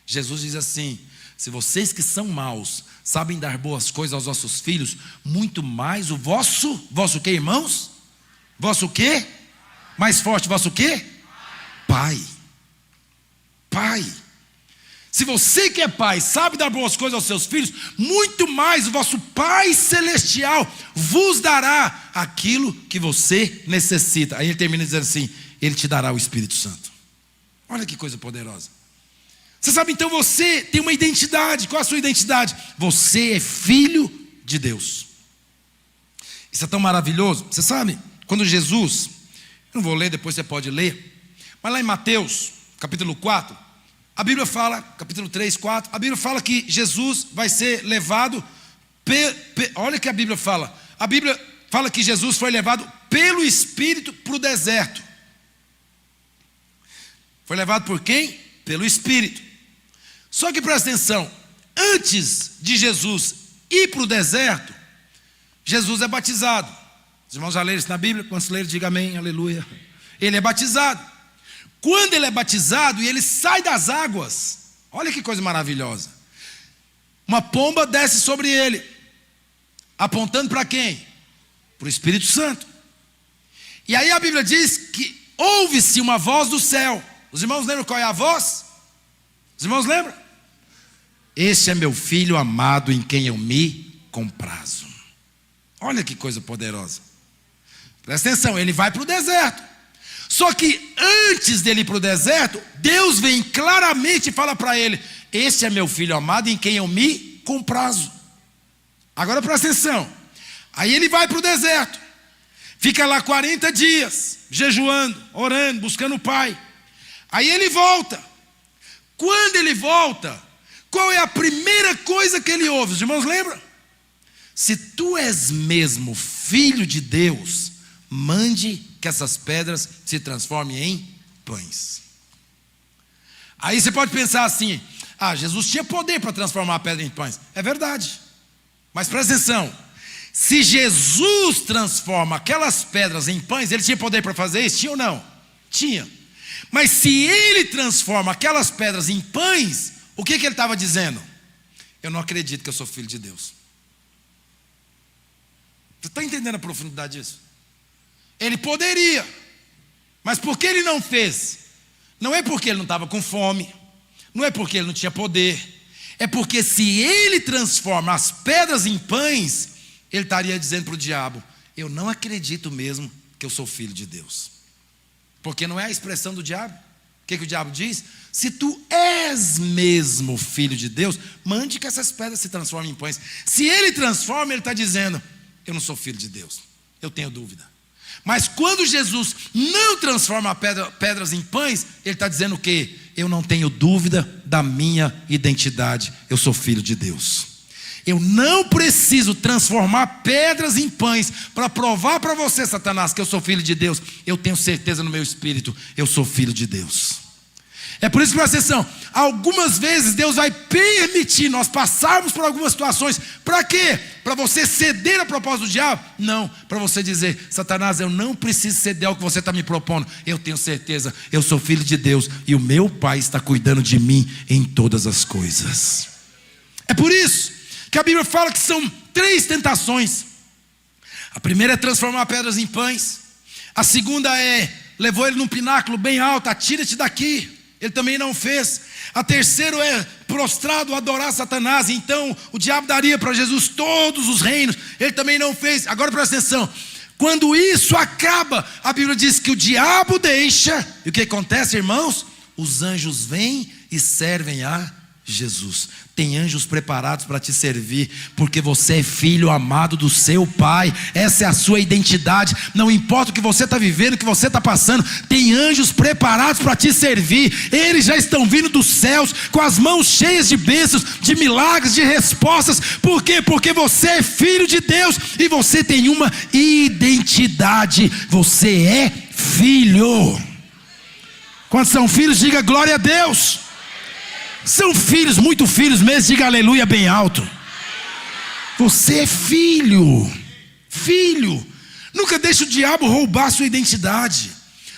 Jesus diz assim, se vocês que são maus sabem dar boas coisas aos vossos filhos, muito mais o vosso quê, irmãos? Vosso quê? Mais forte, vosso quê? Pai. Se você que é pai sabe dar boas coisas aos seus filhos, muito mais o vosso Pai Celestial vos dará aquilo que você necessita. Aí ele termina dizendo assim, ele te dará o Espírito Santo. Olha que coisa poderosa. Você sabe, então você tem uma identidade. Qual é a sua identidade? Você é filho de Deus. Isso é tão maravilhoso. Você sabe, quando Jesus, eu não vou ler, depois você pode ler, mas lá em Mateus, capítulo 4, a Bíblia fala, capítulo 3, 4, a Bíblia fala que Jesus vai ser levado, olha o que a Bíblia fala que Jesus foi levado pelo Espírito para o deserto. Foi levado por quem? Pelo Espírito. Só que presta atenção, antes de Jesus ir para o deserto, Jesus é batizado. Os irmãos já leram isso na Bíblia? Quando se ler, diga amém, aleluia. Ele é batizado. Quando ele é batizado e ele sai das águas, olha que coisa maravilhosa. Uma pomba desce sobre ele, apontando para quem? Para o Espírito Santo. E aí a Bíblia diz que ouve-se uma voz do céu. Os irmãos lembram qual é a voz? Os irmãos lembram? Este é meu filho amado em quem eu me comprazo. Olha que coisa poderosa. Presta atenção, ele vai para o deserto. Só que antes dele ir para o deserto, Deus vem claramente e fala para ele, este é meu filho amado em quem eu me comprazo. Agora presta atenção. Aí ele vai para o deserto, fica lá 40 dias, jejuando, orando, buscando o Pai. Aí ele volta. Quando ele volta, qual é a primeira coisa que ele ouve? Os irmãos lembram? Se tu és mesmo filho de Deus, mande que essas pedras se transformem em pães. Aí você pode pensar assim, Jesus tinha poder para transformar a pedra em pães. É verdade. Mas presta atenção, se Jesus transforma aquelas pedras em pães, ele tinha poder para fazer isso? Tinha ou não? Tinha. Mas se ele transforma aquelas pedras em pães, o que ele estava dizendo? Eu não acredito que eu sou filho de Deus. Você está entendendo a profundidade disso? Ele poderia, mas por que ele não fez? Não é porque ele não estava com fome, não é porque ele não tinha poder, é porque se ele transforma as pedras em pães, ele estaria dizendo para o diabo, eu não acredito mesmo que eu sou filho de Deus. Porque não é a expressão do diabo. O que o diabo diz? Se tu és mesmo filho de Deus, mande que essas pedras se transformem em pães. Se ele transforma, ele está dizendo, eu não sou filho de Deus, eu tenho dúvida. Mas quando Jesus não transforma pedras em pães, ele está dizendo o quê? Eu não tenho dúvida da minha identidade, eu sou filho de Deus. Eu não preciso transformar pedras em pães para provar para você, Satanás, que eu sou filho de Deus. Eu tenho certeza no meu espírito, eu sou filho de Deus. É por isso que, presta atenção, algumas vezes Deus vai permitir nós passarmos por algumas situações. Para quê? Para você ceder a propósito do diabo? Não, para você dizer, Satanás, eu não preciso ceder ao que você está me propondo. Eu tenho certeza, eu sou filho de Deus e o meu Pai está cuidando de mim em todas as coisas. É por isso que a Bíblia fala que são 3 tentações. A primeira é transformar pedras em pães. A segunda é, levou ele num pináculo bem alto, atira-te daqui. Ele também não fez. A terceira é prostrado adorar Satanás. Então o diabo daria para Jesus todos os reinos. Ele também não fez. Agora presta atenção, quando isso acaba, a Bíblia diz que o diabo deixa. E o que acontece, irmãos? Os anjos vêm e servem a Jesus. Tem anjos preparados para te servir, porque você é filho amado do seu Pai. Essa é a sua identidade. Não importa o que você está vivendo, o que você está passando, tem anjos preparados para te servir. Eles já estão vindo dos céus com as mãos cheias de bênçãos, de milagres, de respostas. Por quê? Porque você é filho de Deus e você tem uma identidade. Você é filho. Quantos são filhos? Diga glória a Deus. São filhos, muito filhos mesmo, diga aleluia bem alto. Você é filho. Filho. Nunca deixe o diabo roubar a sua identidade.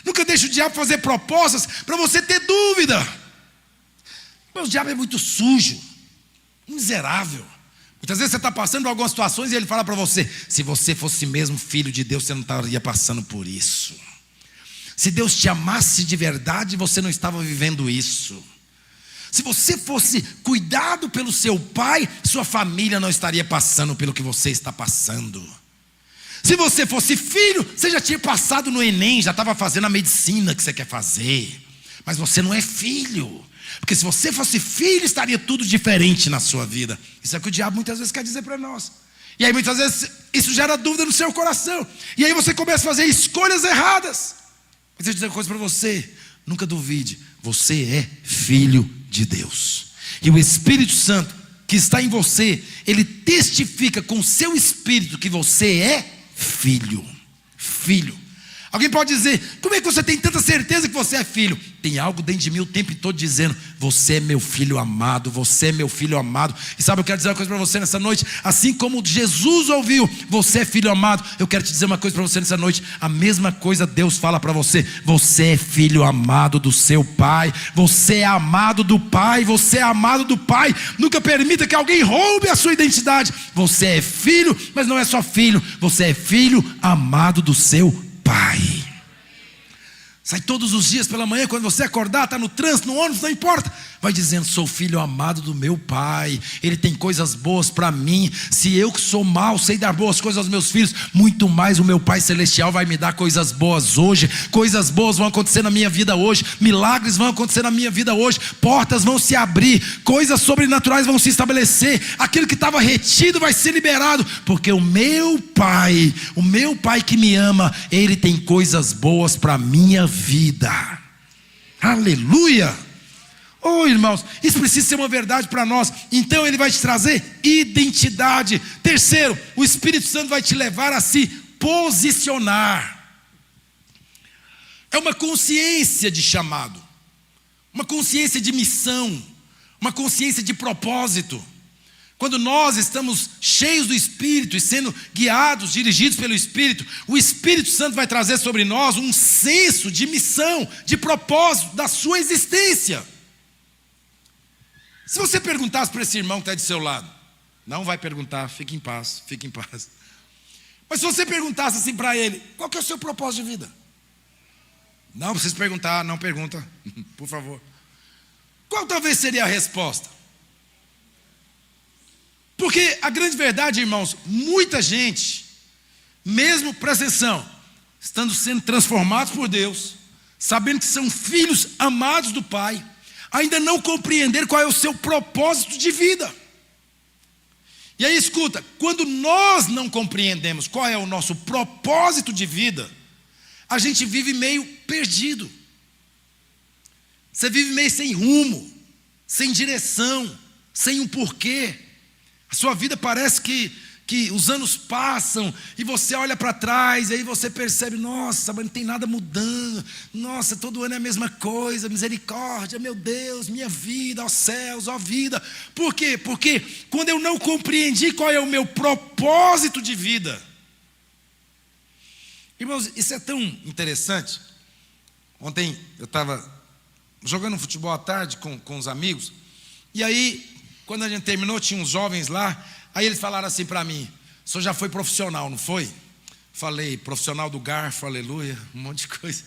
Nunca deixe o diabo fazer propostas para você ter dúvida. Mas o diabo é muito sujo, miserável. Muitas vezes você está passando por algumas situações e ele fala para você: se você fosse mesmo filho de Deus, você não estaria passando por isso. Se Deus te amasse de verdade, você não estava vivendo isso. Se você fosse cuidado pelo seu pai, sua família não estaria passando pelo que você está passando. Se você fosse filho, você já tinha passado no Enem, já estava fazendo a medicina que você quer fazer. Mas você não é filho. Porque se você fosse filho, estaria tudo diferente na sua vida. Isso é o que o diabo muitas vezes quer dizer para nós. E aí muitas vezes isso gera dúvida no seu coração. E aí você começa a fazer escolhas erradas. Mas deixa eu dizer uma coisa para você. Nunca duvide, você é filho de Deus. E o Espírito Santo que está em você, ele testifica com o seu espírito que você é filho. Filho. Alguém pode dizer: como é que você tem tanta certeza que você é filho? Tem algo dentro de mim o tempo todo dizendo: você é meu filho amado, você é meu filho amado. E sabe, eu quero dizer uma coisa para você nessa noite. Assim como Jesus ouviu: você é filho amado, eu quero te dizer uma coisa para você nessa noite. A mesma coisa Deus fala para você: você é filho amado do seu Pai. Você é amado do Pai, você é amado do Pai. Nunca permita que alguém roube a sua identidade. Você é filho, mas não é só filho, você é filho amado do seu Pai. Sai todos os dias pela manhã, quando você acordar, está no trânsito, no ônibus, não importa, vai dizendo: sou filho amado do meu Pai, Ele tem coisas boas para mim. Se eu que sou mau sei dar boas coisas aos meus filhos, muito mais o meu Pai Celestial vai me dar coisas boas hoje. Coisas boas vão acontecer na minha vida hoje, milagres vão acontecer na minha vida hoje, portas vão se abrir, coisas sobrenaturais vão se estabelecer, aquilo que estava retido vai ser liberado, porque o meu Pai que me ama, Ele tem coisas boas para a minha vida. Aleluia. Oh, irmãos, isso precisa ser uma verdade para nós. Então ele vai te trazer identidade. Terceiro, o Espírito Santo vai te levar a se posicionar. É uma consciência de chamado, uma consciência de missão, uma consciência de propósito. Quando nós estamos cheios do Espírito e sendo guiados, dirigidos pelo Espírito, o Espírito Santo vai trazer sobre nós um senso de missão, de propósito da sua existência. Se você perguntasse para esse irmão que está do seu lado, não vai perguntar, fique em paz, fique em paz. Mas se você perguntasse assim para ele: qual que é o seu propósito de vida? Não precisa perguntar, não pergunta, por favor. Qual talvez seria a resposta? Porque a grande verdade, irmãos, muita gente, mesmo, presta atenção, estando sendo transformados por Deus, sabendo que são filhos amados do Pai, ainda não compreender qual é o seu propósito de vida. E aí escuta, quando nós não compreendemos qual é o nosso propósito de vida, a gente vive meio perdido. Você vive meio sem rumo, sem direção, sem um porquê. A sua vida parece que os anos passam e você olha para trás e aí você percebe: nossa, mas não tem nada mudando. Nossa, todo ano é a mesma coisa, misericórdia, meu Deus, minha vida, ó céus, ó vida. Por quê? Porque quando eu não compreendi qual é o meu propósito de vida. Irmãos, isso é tão interessante. Ontem eu estava jogando futebol à tarde com os amigos, e aí, quando a gente terminou, tinha uns jovens lá. Aí eles falaram assim para mim: o senhor já foi profissional, não foi? Falei: profissional do garfo, aleluia, um monte de coisa.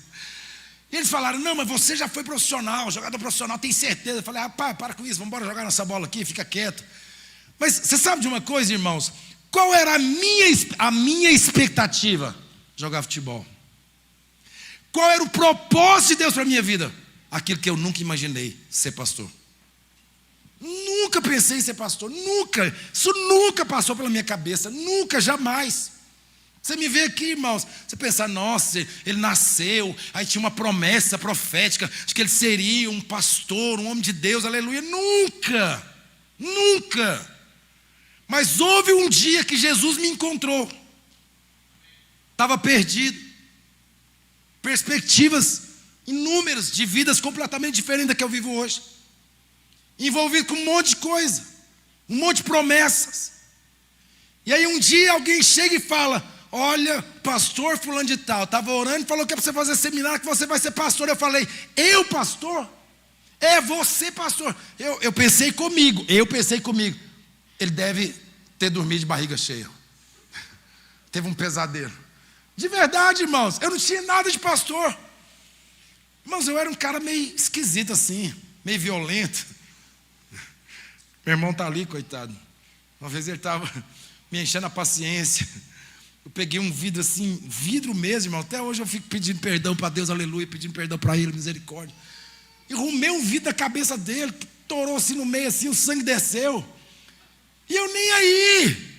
E eles falaram: não, mas você já foi profissional, jogador profissional, tem certeza? Eu falei: rapaz, para com isso, vamos embora jogar nossa bola aqui, fica quieto. Mas você sabe de uma coisa, irmãos? Qual era a minha expectativa? Jogar futebol. Qual era o propósito de Deus para a minha vida? Aquilo que eu nunca imaginei: ser pastor. nunca pensei em ser pastor, nunca. Isso nunca passou pela minha cabeça, nunca, jamais. Você me vê aqui, irmãos, você pensa, nossa, ele nasceu, aí tinha uma promessa profética de que ele seria um pastor, um homem de Deus, aleluia. Nunca, nunca. Mas houve um dia que Jesus me encontrou. Estava perdido. Perspectivas inúmeras de vidas completamente diferentes da que eu vivo hoje. Envolvido com um monte de coisa, um monte de promessas. E aí um dia alguém chega e fala, olha, pastor fulano de tal, estava orando e falou que é para você fazer seminário, que você vai ser pastor. Eu falei, eu pastor? É você pastor. Eu pensei comigo, ele deve ter dormido de barriga cheia. Teve um pesadelo. De verdade, irmãos, eu não tinha nada de pastor. Irmãos, eu era um cara meio esquisito assim, meio violento. Meu irmão está ali, coitado. Uma vez ele estava me enchendo a paciência. Eu peguei um vidro assim, vidro mesmo, irmão. Até hoje eu fico pedindo perdão para Deus, aleluia, pedindo perdão para Ele, misericórdia. E arrumei um vidro da cabeça dele, que torou assim no meio, assim, o sangue desceu. E eu nem aí,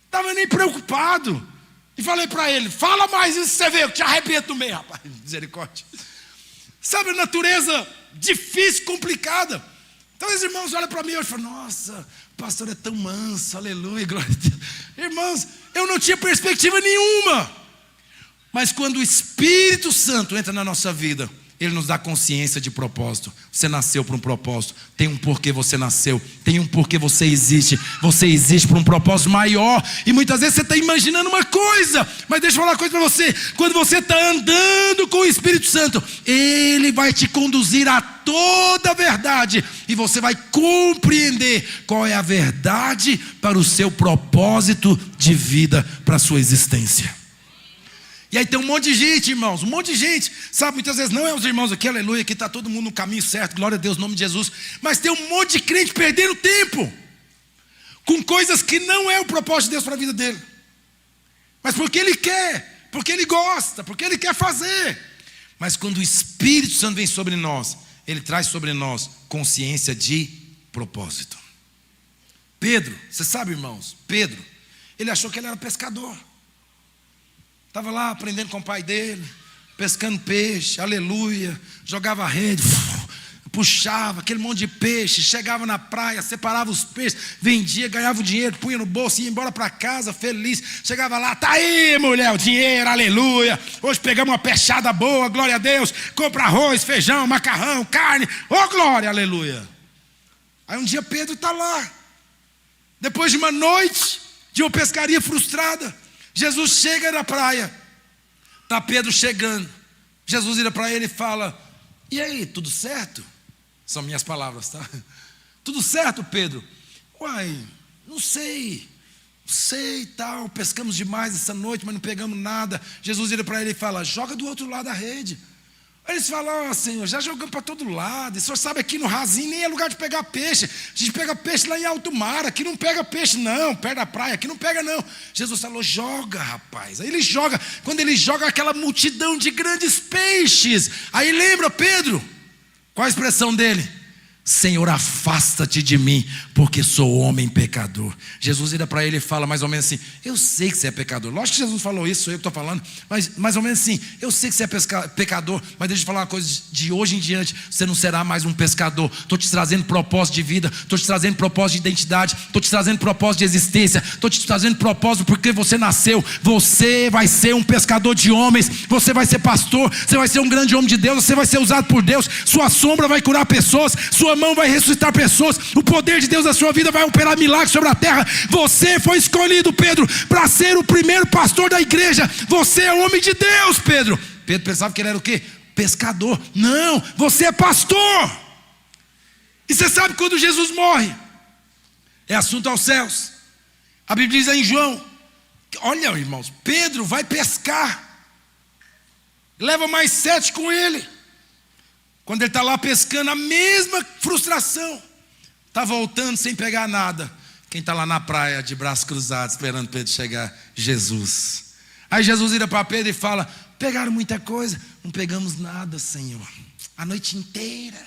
estava nem preocupado. E falei para ele, fala mais isso, você vê, eu te arrebento no meio, rapaz, misericórdia. Sabe a natureza difícil, complicada. Então os irmãos olham para mim e falam, nossa, o pastor é tão manso, aleluia, glória a Deus. Irmãos, eu não tinha perspectiva nenhuma. Mas quando o Espírito Santo entra na nossa vida, Ele nos dá consciência de propósito. Você nasceu para um propósito. Tem um porquê você nasceu. Tem um porquê você existe. Você existe para um propósito maior. E muitas vezes você está imaginando uma coisa. Mas deixa eu falar uma coisa para você. Quando você está andando com o Espírito Santo, Ele vai te conduzir a toda a verdade. E você vai compreender qual é a verdade para o seu propósito de vida, para a sua existência. E aí tem um monte de gente, irmãos, um monte de gente, sabe, muitas vezes não é os irmãos aqui, aleluia, que está todo mundo no caminho certo, glória a Deus, no nome de Jesus, mas tem um monte de crente perdendo tempo, com coisas que não é o propósito de Deus para a vida dele, mas porque ele quer, porque ele gosta, porque ele quer fazer. Mas quando o Espírito Santo vem sobre nós, ele traz sobre nós consciência de propósito. Pedro, você sabe, irmãos, Pedro, ele achou que ele era pescador. Estava lá aprendendo com o pai dele, pescando peixe, aleluia, jogava rede, puxava aquele monte de peixe, chegava na praia, separava os peixes, vendia, ganhava o dinheiro, punha no bolso, ia embora para casa feliz. Chegava lá, tá aí mulher, o dinheiro, aleluia, hoje pegamos uma peixada boa, glória a Deus, compra arroz, feijão, macarrão, carne, oh glória, aleluia. Aí um dia Pedro está lá, depois de uma noite de uma pescaria frustrada, Jesus chega na praia, está Pedro chegando, Jesus vira para ele e fala, e aí, tudo certo? São minhas palavras, tá? Tudo certo, Pedro? Uai, não sei e tal, pescamos demais essa noite, mas não pegamos nada. Jesus vira para ele e fala, joga do outro lado da rede. Aí eles falam, Senhor, já jogamos para todo lado, e o Senhor sabe, aqui no rasinho nem é lugar de pegar peixe, a gente pega peixe lá em alto mar, aqui não pega peixe não, perto da praia, aqui não pega não. Jesus falou, joga rapaz. Aí ele joga, quando ele joga aquela multidão de grandes peixes, aí lembra Pedro, qual a expressão dele? Senhor, afasta-te de mim, porque sou homem pecador. Jesus vira para ele e fala mais ou menos assim, eu sei que você é pecador. Lógico que Jesus falou isso, sou eu que estou falando, mas mais ou menos assim, eu sei que você é pecador, mas deixa eu te falar uma coisa, de hoje em diante, você não será mais um pescador. Estou te trazendo propósito de vida, estou te trazendo propósito de identidade, estou te trazendo propósito de existência, estou te trazendo propósito porque você nasceu. Você vai ser um pescador de homens, você vai ser pastor, você vai ser um grande homem de Deus, você vai ser usado por Deus, sua sombra vai curar pessoas, sua mão vai ressuscitar pessoas, o poder de Deus na sua vida vai operar milagres sobre a terra. Você foi escolhido, Pedro, para ser o primeiro pastor da igreja. Você é homem de Deus, Pedro. Pedro pensava que ele era o quê? Pescador. Não, você é pastor. E você sabe quando Jesus morre, é assunto aos céus. A Bíblia diz aí em João, olha irmãos, Pedro vai pescar, leva mais 7 com ele. Quando ele está lá pescando, a mesma frustração, está voltando sem pegar nada. Quem está lá na praia de braços cruzados esperando Pedro chegar? Jesus. Aí Jesus vira para Pedro e fala, pegaram muita coisa? Não pegamos nada, Senhor, a noite inteira.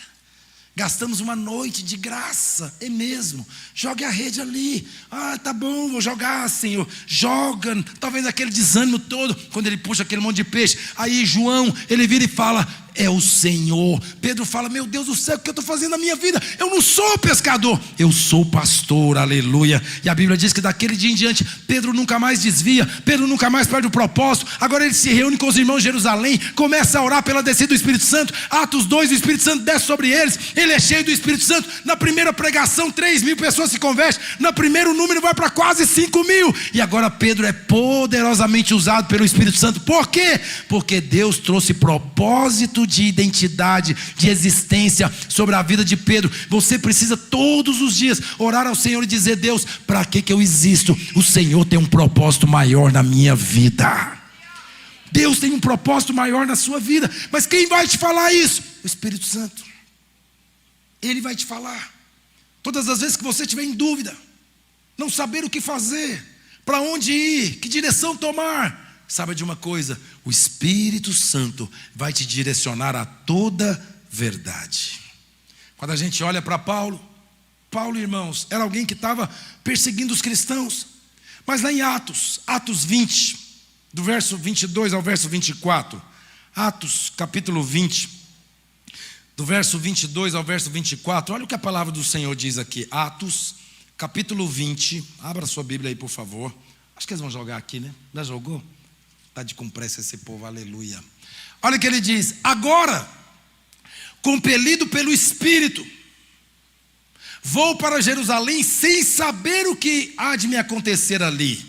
Gastamos uma noite de graça, é mesmo. Jogue a rede ali. Ah, tá bom, vou jogar, Senhor. Joga, talvez aquele desânimo todo, quando ele puxa aquele monte de peixe. Aí João, ele vira e fala: é o Senhor. Pedro fala: meu Deus do céu, o que eu estou fazendo na minha vida? Eu não sou pescador, eu sou pastor, aleluia. E a Bíblia diz que daquele dia em diante, Pedro nunca mais desvia, Pedro nunca mais perde o propósito. Agora ele se reúne com os irmãos de Jerusalém, começa a orar pela descida do Espírito Santo. Atos 2, o Espírito Santo desce sobre eles, ele é cheio do Espírito Santo. Na primeira pregação, 3.000 pessoas se convertem. No primeiro número vai para quase 5.000. E agora Pedro é poderosamente usado pelo Espírito Santo. Por quê? Porque Deus trouxe propósito de identidade, de existência sobre a vida de Pedro. Você precisa todos os dias orar ao Senhor e dizer: Deus, para que eu existo? O Senhor tem um propósito maior na minha vida. Deus tem um propósito maior na sua vida. Mas quem vai te falar isso? O Espírito Santo. Ele vai te falar. Todas as vezes que você estiver em dúvida, não saber o que fazer, para onde ir, que direção tomar, saiba de uma coisa: o Espírito Santo vai te direcionar a toda verdade. Quando a gente olha para Paulo, irmãos, era alguém que estava perseguindo os cristãos. Mas lá em Atos 20, do verso 22 ao verso 24, Atos capítulo 20, do verso 22 ao verso 24, olha o que a palavra do Senhor diz aqui. Atos capítulo 20, abra sua Bíblia aí, por favor. Acho que eles vão jogar aqui, né? Já jogou? Está de com pressa esse povo, aleluia. Olha o que ele diz: agora, compelido pelo Espírito, vou para Jerusalém sem saber o que há de me acontecer ali.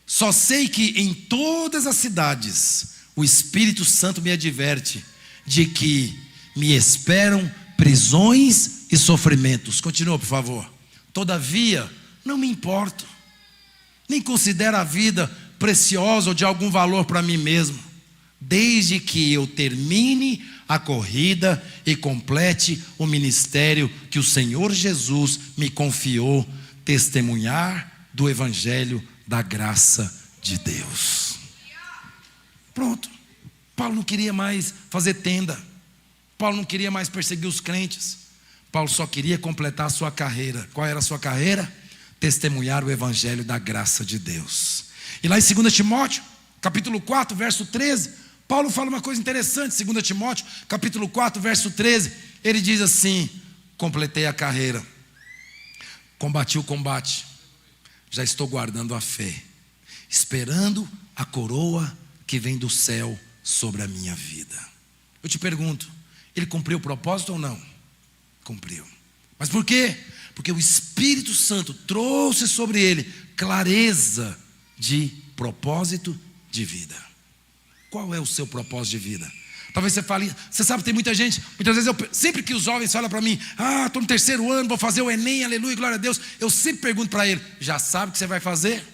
Só sei que em todas as cidades o Espírito Santo me adverte de que me esperam prisões e sofrimentos. Continua, por favor. Todavia, não me importo, nem considero a vida preciosa ou de algum valor para mim mesmo, desde que eu termine a corrida e complete o ministério que o Senhor Jesus me confiou, testemunhar do Evangelho da graça de Deus. Pronto. Paulo não queria mais fazer tenda. Paulo não queria mais perseguir os crentes. Paulo só queria completar a sua carreira. Qual era a sua carreira? Testemunhar o Evangelho da graça de Deus. E lá em 2 Timóteo, capítulo 4, verso 13, Paulo fala uma coisa interessante. 2 Timóteo, capítulo 4, verso 13, ele diz assim: completei a carreira, combati o combate, já estou guardando a fé, esperando a coroa que vem do céu sobre a minha vida. Eu te pergunto, ele cumpriu o propósito ou não? Cumpriu. Mas por quê? Porque o Espírito Santo trouxe sobre ele clareza de propósito de vida. Qual é o seu propósito de vida? Talvez você fale, você sabe, tem muita gente, muitas vezes sempre que os jovens falam para mim: estou no 3º ano, vou fazer o Enem, aleluia, glória a Deus, eu sempre pergunto para ele: já sabe o que você vai fazer?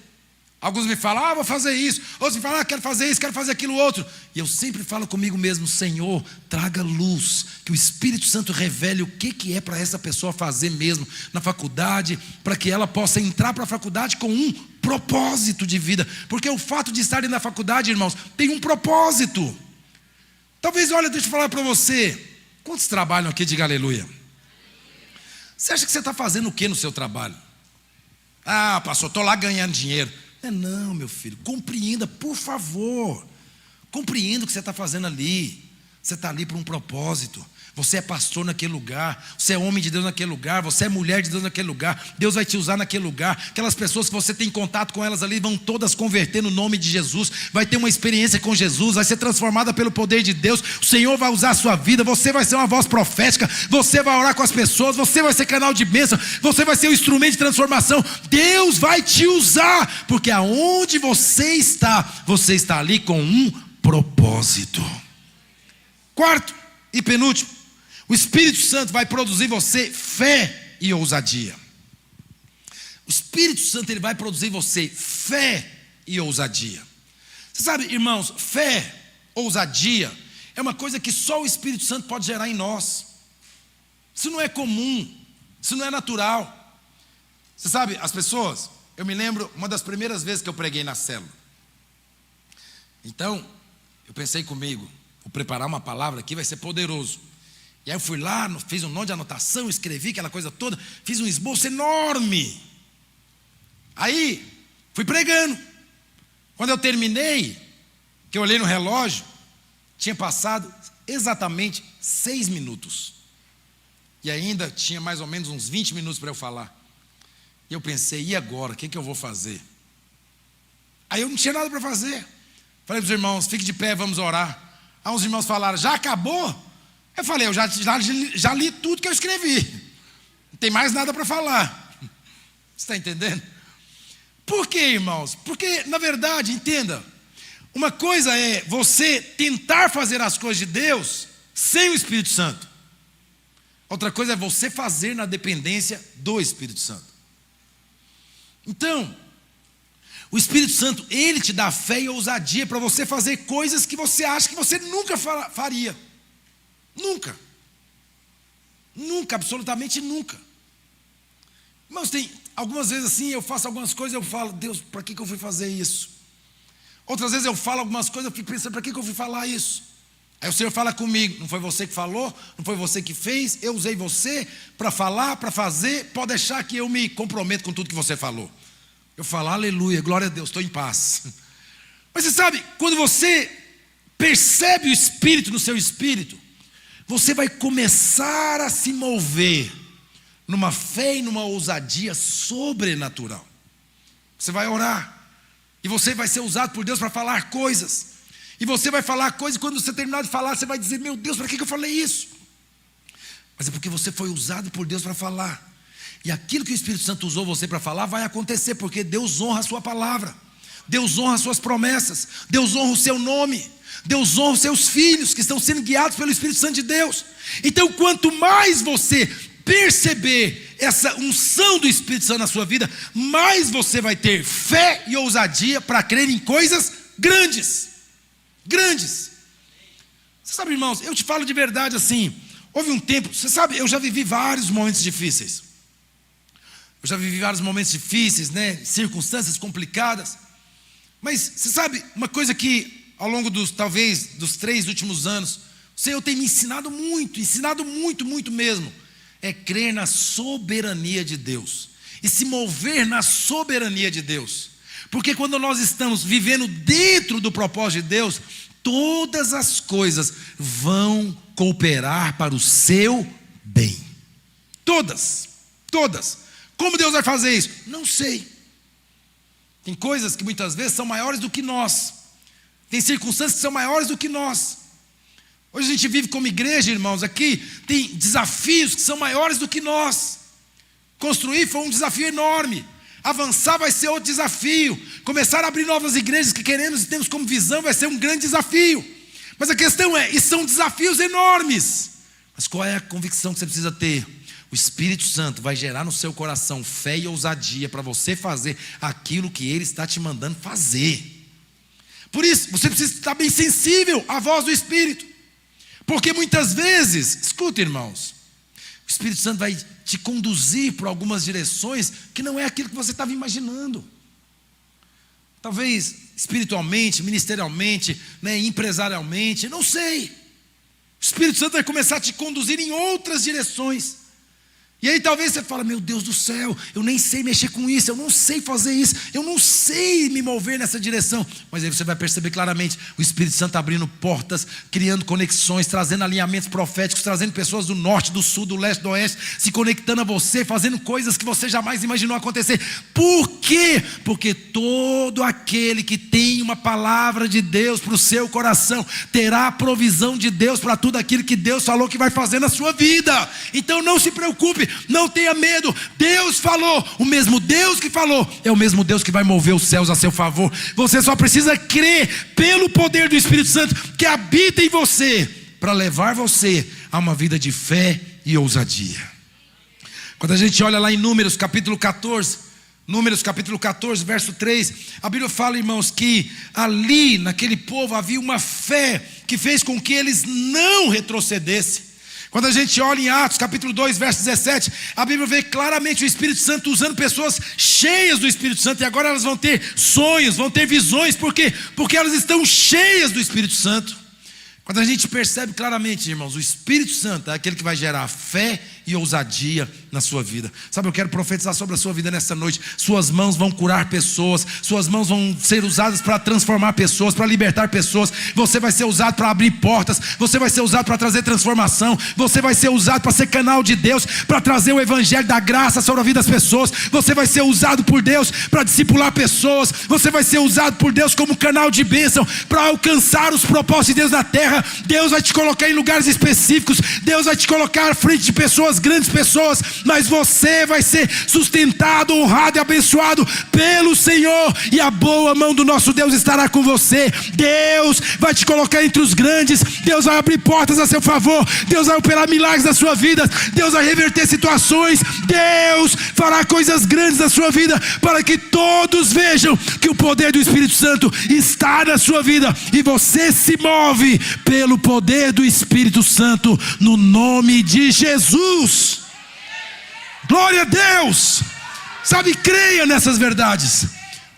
Alguns me falam: vou fazer isso. Outros me falam: quero fazer isso, quero fazer aquilo outro. E eu sempre falo comigo mesmo: Senhor, traga luz, que o Espírito Santo revele o que é para essa pessoa fazer mesmo na faculdade, para que ela possa entrar para a faculdade com um propósito de vida. Porque o fato de estarem na faculdade, irmãos, tem um propósito. Talvez, olha, deixa eu falar para você, quantos trabalham aqui? Diga aleluia. Você acha que você está fazendo o que no seu trabalho? Pastor, estou lá ganhando dinheiro. Não, meu filho, compreenda, por favor. Compreenda o que você está fazendo ali. Você está ali para um propósito. Você é pastor naquele lugar, você é homem de Deus naquele lugar, você é mulher de Deus naquele lugar. Deus vai te usar naquele lugar. Aquelas pessoas que você tem contato com elas ali vão todas converter no nome de Jesus. Vai ter uma experiência com Jesus, vai ser transformada pelo poder de Deus. O Senhor vai usar a sua vida, você vai ser uma voz profética, você vai orar com as pessoas, você vai ser canal de bênção, você vai ser um instrumento de transformação. Deus vai te usar, porque aonde você está ali com um propósito. Quarto e penúltimo, o Espírito Santo vai produzir em você fé e ousadia. O Espírito Santo, ele vai produzir em você fé e ousadia. Você sabe, irmãos, fé, ousadia é uma coisa que só o Espírito Santo pode gerar em nós. Isso não é comum, isso não é natural. Você sabe, as pessoas, eu me lembro uma das primeiras vezes que eu preguei na célula. Então, eu pensei comigo, vou preparar uma palavra aqui, vai ser poderoso. E aí eu fui lá, fiz um monte de anotação, escrevi aquela coisa toda, fiz um esboço enorme. Aí, fui pregando. Quando eu terminei, que eu olhei no relógio, tinha passado exatamente 6 minutos. E ainda tinha mais ou menos uns 20 minutos para eu falar. E eu pensei, e agora? O que eu vou fazer? Aí eu não tinha nada para fazer. Falei para os irmãos, fique de pé, vamos orar. Aí uns irmãos falaram, já acabou? Eu falei, eu já li tudo que eu escrevi. Não tem mais nada para falar. Você está entendendo? Por quê, irmãos? Porque, na verdade, entenda, uma coisa é você tentar fazer as coisas de Deus sem o Espírito Santo. Outra coisa é você fazer na dependência do Espírito Santo. Então, o Espírito Santo, ele te dá fé e ousadia para você fazer coisas que você acha que você nunca faria. Nunca. Nunca, absolutamente nunca. Irmãos, tem algumas vezes assim, eu faço algumas coisas, eu falo, Deus, para que eu fui fazer isso? Outras vezes eu falo algumas coisas, eu fico pensando, para que eu fui falar isso? Aí o Senhor fala comigo, não foi você que falou, não foi você que fez, eu usei você para falar, para fazer, pode deixar que eu me comprometo com tudo que você falou. Eu falo, aleluia, glória a Deus, estou em paz. Mas você sabe, quando você percebe o Espírito no seu espírito, você vai começar a se mover numa fé e numa ousadia sobrenatural. Você vai orar, e você vai ser usado por Deus para falar coisas. E você vai falar coisas, e quando você terminar de falar, você vai dizer, meu Deus, para que eu falei isso? Mas é porque você foi usado por Deus para falar. E aquilo que o Espírito Santo usou você para falar, vai acontecer, porque Deus honra a sua palavra. Deus honra as suas promessas. Deus honra o seu nome. Deus honra os seus filhos, que estão sendo guiados pelo Espírito Santo de Deus. Então, quanto mais você perceber essa unção do Espírito Santo na sua vida, mais você vai ter fé e ousadia para crer em coisas grandes. Grandes. Você sabe, irmãos, eu te falo de verdade assim, houve um tempo, você sabe, eu já vivi vários momentos difíceis. Eu já vivi vários momentos difíceis, né, circunstâncias complicadas. Mas você sabe, uma coisa que ao longo talvez dos 3 últimos anos, o Senhor tem me ensinado muito mesmo, é crer na soberania de Deus e se mover na soberania de Deus. Porque quando nós estamos vivendo dentro do propósito de Deus, todas as coisas vão cooperar para o seu bem. Todas. Como Deus vai fazer isso? Não sei. Tem coisas que muitas vezes são maiores do que nós. Tem circunstâncias que são maiores do que nós. Hoje a gente vive como igreja, irmãos, aqui tem desafios que são maiores do que nós. Construir foi um desafio enorme. Avançar vai ser outro desafio. Começar a abrir novas igrejas que queremos e temos como visão vai ser um grande desafio. Mas a questão é, e são desafios enormes. Mas qual é a convicção que você precisa ter? O Espírito Santo vai gerar no seu coração fé e ousadia para você fazer aquilo que Ele está te mandando fazer. Por isso, você precisa estar bem sensível à voz do Espírito. Porque muitas vezes, escuta, irmãos, o Espírito Santo vai te conduzir por algumas direções que não é aquilo que você estava imaginando. Talvez espiritualmente, ministerialmente, né, empresarialmente, não sei. O Espírito Santo vai começar a te conduzir em outras direções. E aí talvez você fala, meu Deus do céu, eu nem sei mexer com isso, eu não sei fazer isso, eu não sei me mover nessa direção. Mas aí você vai perceber claramente o Espírito Santo abrindo portas, criando conexões, trazendo alinhamentos proféticos, trazendo pessoas do norte, do sul, do leste, do oeste, se conectando a você, fazendo coisas que você jamais imaginou acontecer. Por quê? Porque todo aquele que tem uma palavra de Deus para o seu coração, terá a provisão de Deus para tudo aquilo que Deus falou que vai fazer na sua vida. Então não se preocupe, não tenha medo. Deus falou, o mesmo Deus que falou é o mesmo Deus que vai mover os céus a seu favor. Você só precisa crer pelo poder do Espírito Santo que habita em você, para levar você a uma vida de fé e ousadia. Quando a gente olha lá em Números capítulo 14, verso 3, a Bíblia fala, irmãos, que ali naquele povo havia uma fé que fez com que eles não retrocedessem. Quando a gente olha em Atos capítulo 2, verso 17, a Bíblia vê claramente o Espírito Santo usando pessoas cheias do Espírito Santo, e agora elas vão ter sonhos, vão ter visões. Por quê? Porque elas estão cheias do Espírito Santo. Quando a gente percebe claramente, irmãos, o Espírito Santo é aquele que vai gerar fé e ousadia na sua vida. Sabe, eu quero profetizar sobre a sua vida nessa noite. Suas mãos vão curar pessoas, suas mãos vão ser usadas para transformar pessoas, para libertar pessoas. Você vai ser usado para abrir portas, você vai ser usado para trazer transformação, você vai ser usado para ser canal de Deus, para trazer o evangelho da graça sobre a vida das pessoas. Você vai ser usado por Deus para discipular pessoas, você vai ser usado por Deus como canal de bênção para alcançar os propósitos de Deus na terra. Deus vai te colocar em lugares específicos, Deus vai te colocar à frente de pessoas, grandes pessoas, mas você vai ser sustentado, honrado e abençoado pelo Senhor, e a boa mão do nosso Deus estará com você. Deus vai te colocar entre os grandes, Deus vai abrir portas a seu favor, Deus vai operar milagres na sua vida, Deus vai reverter situações, Deus fará coisas grandes na sua vida, para que todos vejam que o poder do Espírito Santo está na sua vida, e você se move pelo poder do Espírito Santo, no nome de Jesus. Glória a Deus. Sabe, creia nessas verdades,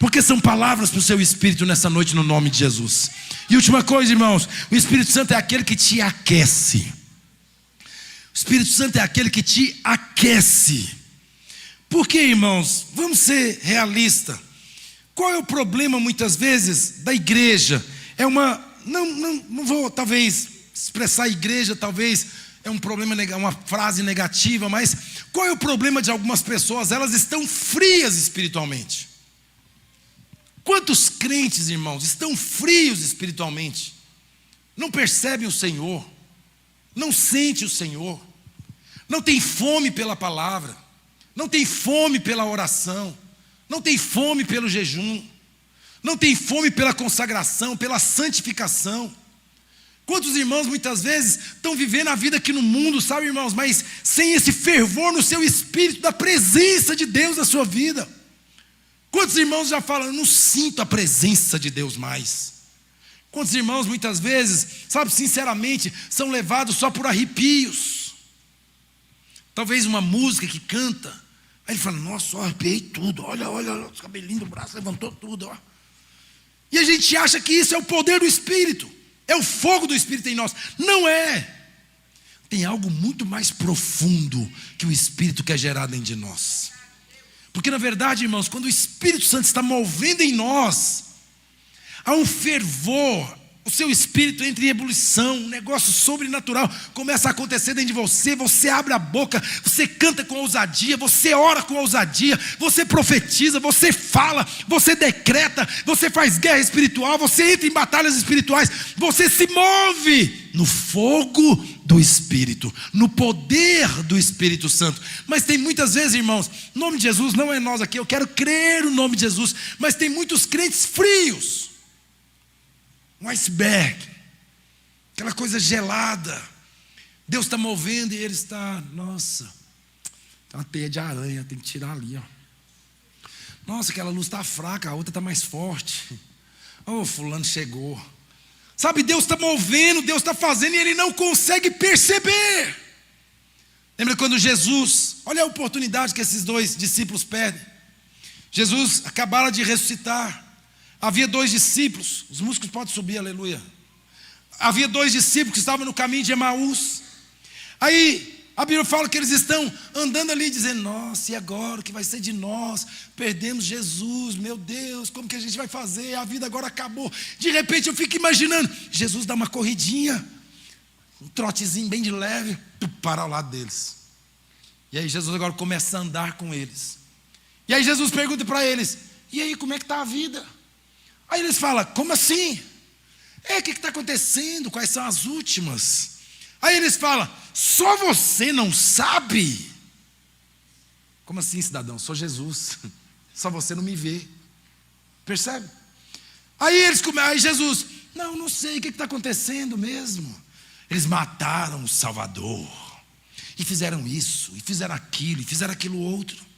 porque são palavras para o seu espírito nessa noite, no nome de Jesus. E última coisa, irmãos, o Espírito Santo é aquele que te aquece. O Espírito Santo é aquele que te aquece. Por quê, irmãos? Vamos ser realistas. Qual é o problema muitas vezes da igreja? É uma... Não vou talvez expressar igreja, talvez é um problema, uma frase negativa, mas qual é o problema de algumas pessoas? Elas estão frias espiritualmente. Quantos crentes, irmãos, estão frios espiritualmente? Não percebem o Senhor, não sentem o Senhor, não tem fome pela palavra, não tem fome pela oração, não tem fome pelo jejum, não tem fome pela consagração, pela santificação. Quantos irmãos muitas vezes estão vivendo a vida aqui no mundo, sabe, irmãos, mas sem esse fervor no seu espírito, da presença de Deus na sua vida? Quantos irmãos já falam, eu não sinto a presença de Deus mais? Quantos irmãos muitas vezes, sabe, sinceramente, são levados só por arrepios? Talvez uma música que canta, aí ele fala, nossa, eu arrepiei tudo, olha, os cabelinhos do braço levantou tudo, ó. E a gente acha que isso é o poder do Espírito, é o fogo do Espírito em nós. Não é. Tem algo muito mais profundo que o Espírito quer gerar dentro de nós. Porque na verdade, irmãos, quando o Espírito Santo está movendo em nós, há um fervor, o seu espírito entra em ebulição, um negócio sobrenatural começa a acontecer dentro de você. Você abre a boca, você canta com ousadia, você ora com ousadia, você profetiza, você fala, você decreta, você faz guerra espiritual, você entra em batalhas espirituais, você se move no fogo do Espírito, no poder do Espírito Santo. Mas tem muitas vezes, irmãos, em nome de Jesus, não é nós aqui, eu quero crer no nome de Jesus, mas tem muitos crentes frios, um iceberg, aquela coisa gelada. Deus está movendo e ele está, nossa, tem uma teia de aranha, tem que tirar ali, ó. Nossa, aquela luz está fraca, a outra está mais forte. Oh, fulano chegou. Sabe, Deus está movendo, Deus está fazendo e ele não consegue perceber. Lembra quando Jesus, olha a oportunidade que esses dois discípulos perdem. Jesus acabara de ressuscitar. Havia 2 discípulos, os músicos podem subir, aleluia. Havia 2 discípulos que estavam no caminho de Emaús. Aí a Bíblia fala que eles estão andando ali dizendo, nossa, e agora o que vai ser de nós? Perdemos Jesus, meu Deus, como que a gente vai fazer? A vida agora acabou. De repente eu fico imaginando, Jesus dá uma corridinha, um trotezinho bem de leve, para ao lado deles. E aí Jesus agora começa a andar com eles. E aí Jesus pergunta para eles, e aí, como é que está a vida? Aí eles falam, como assim? O que está acontecendo? Quais são as últimas? Aí eles falam, só você não sabe? Como assim, cidadão? Sou Jesus, só você não me vê. Percebe? Aí Jesus, não sei, o que está acontecendo mesmo? Eles mataram o Salvador, e fizeram isso, e fizeram aquilo, e fizeram aquilo outro.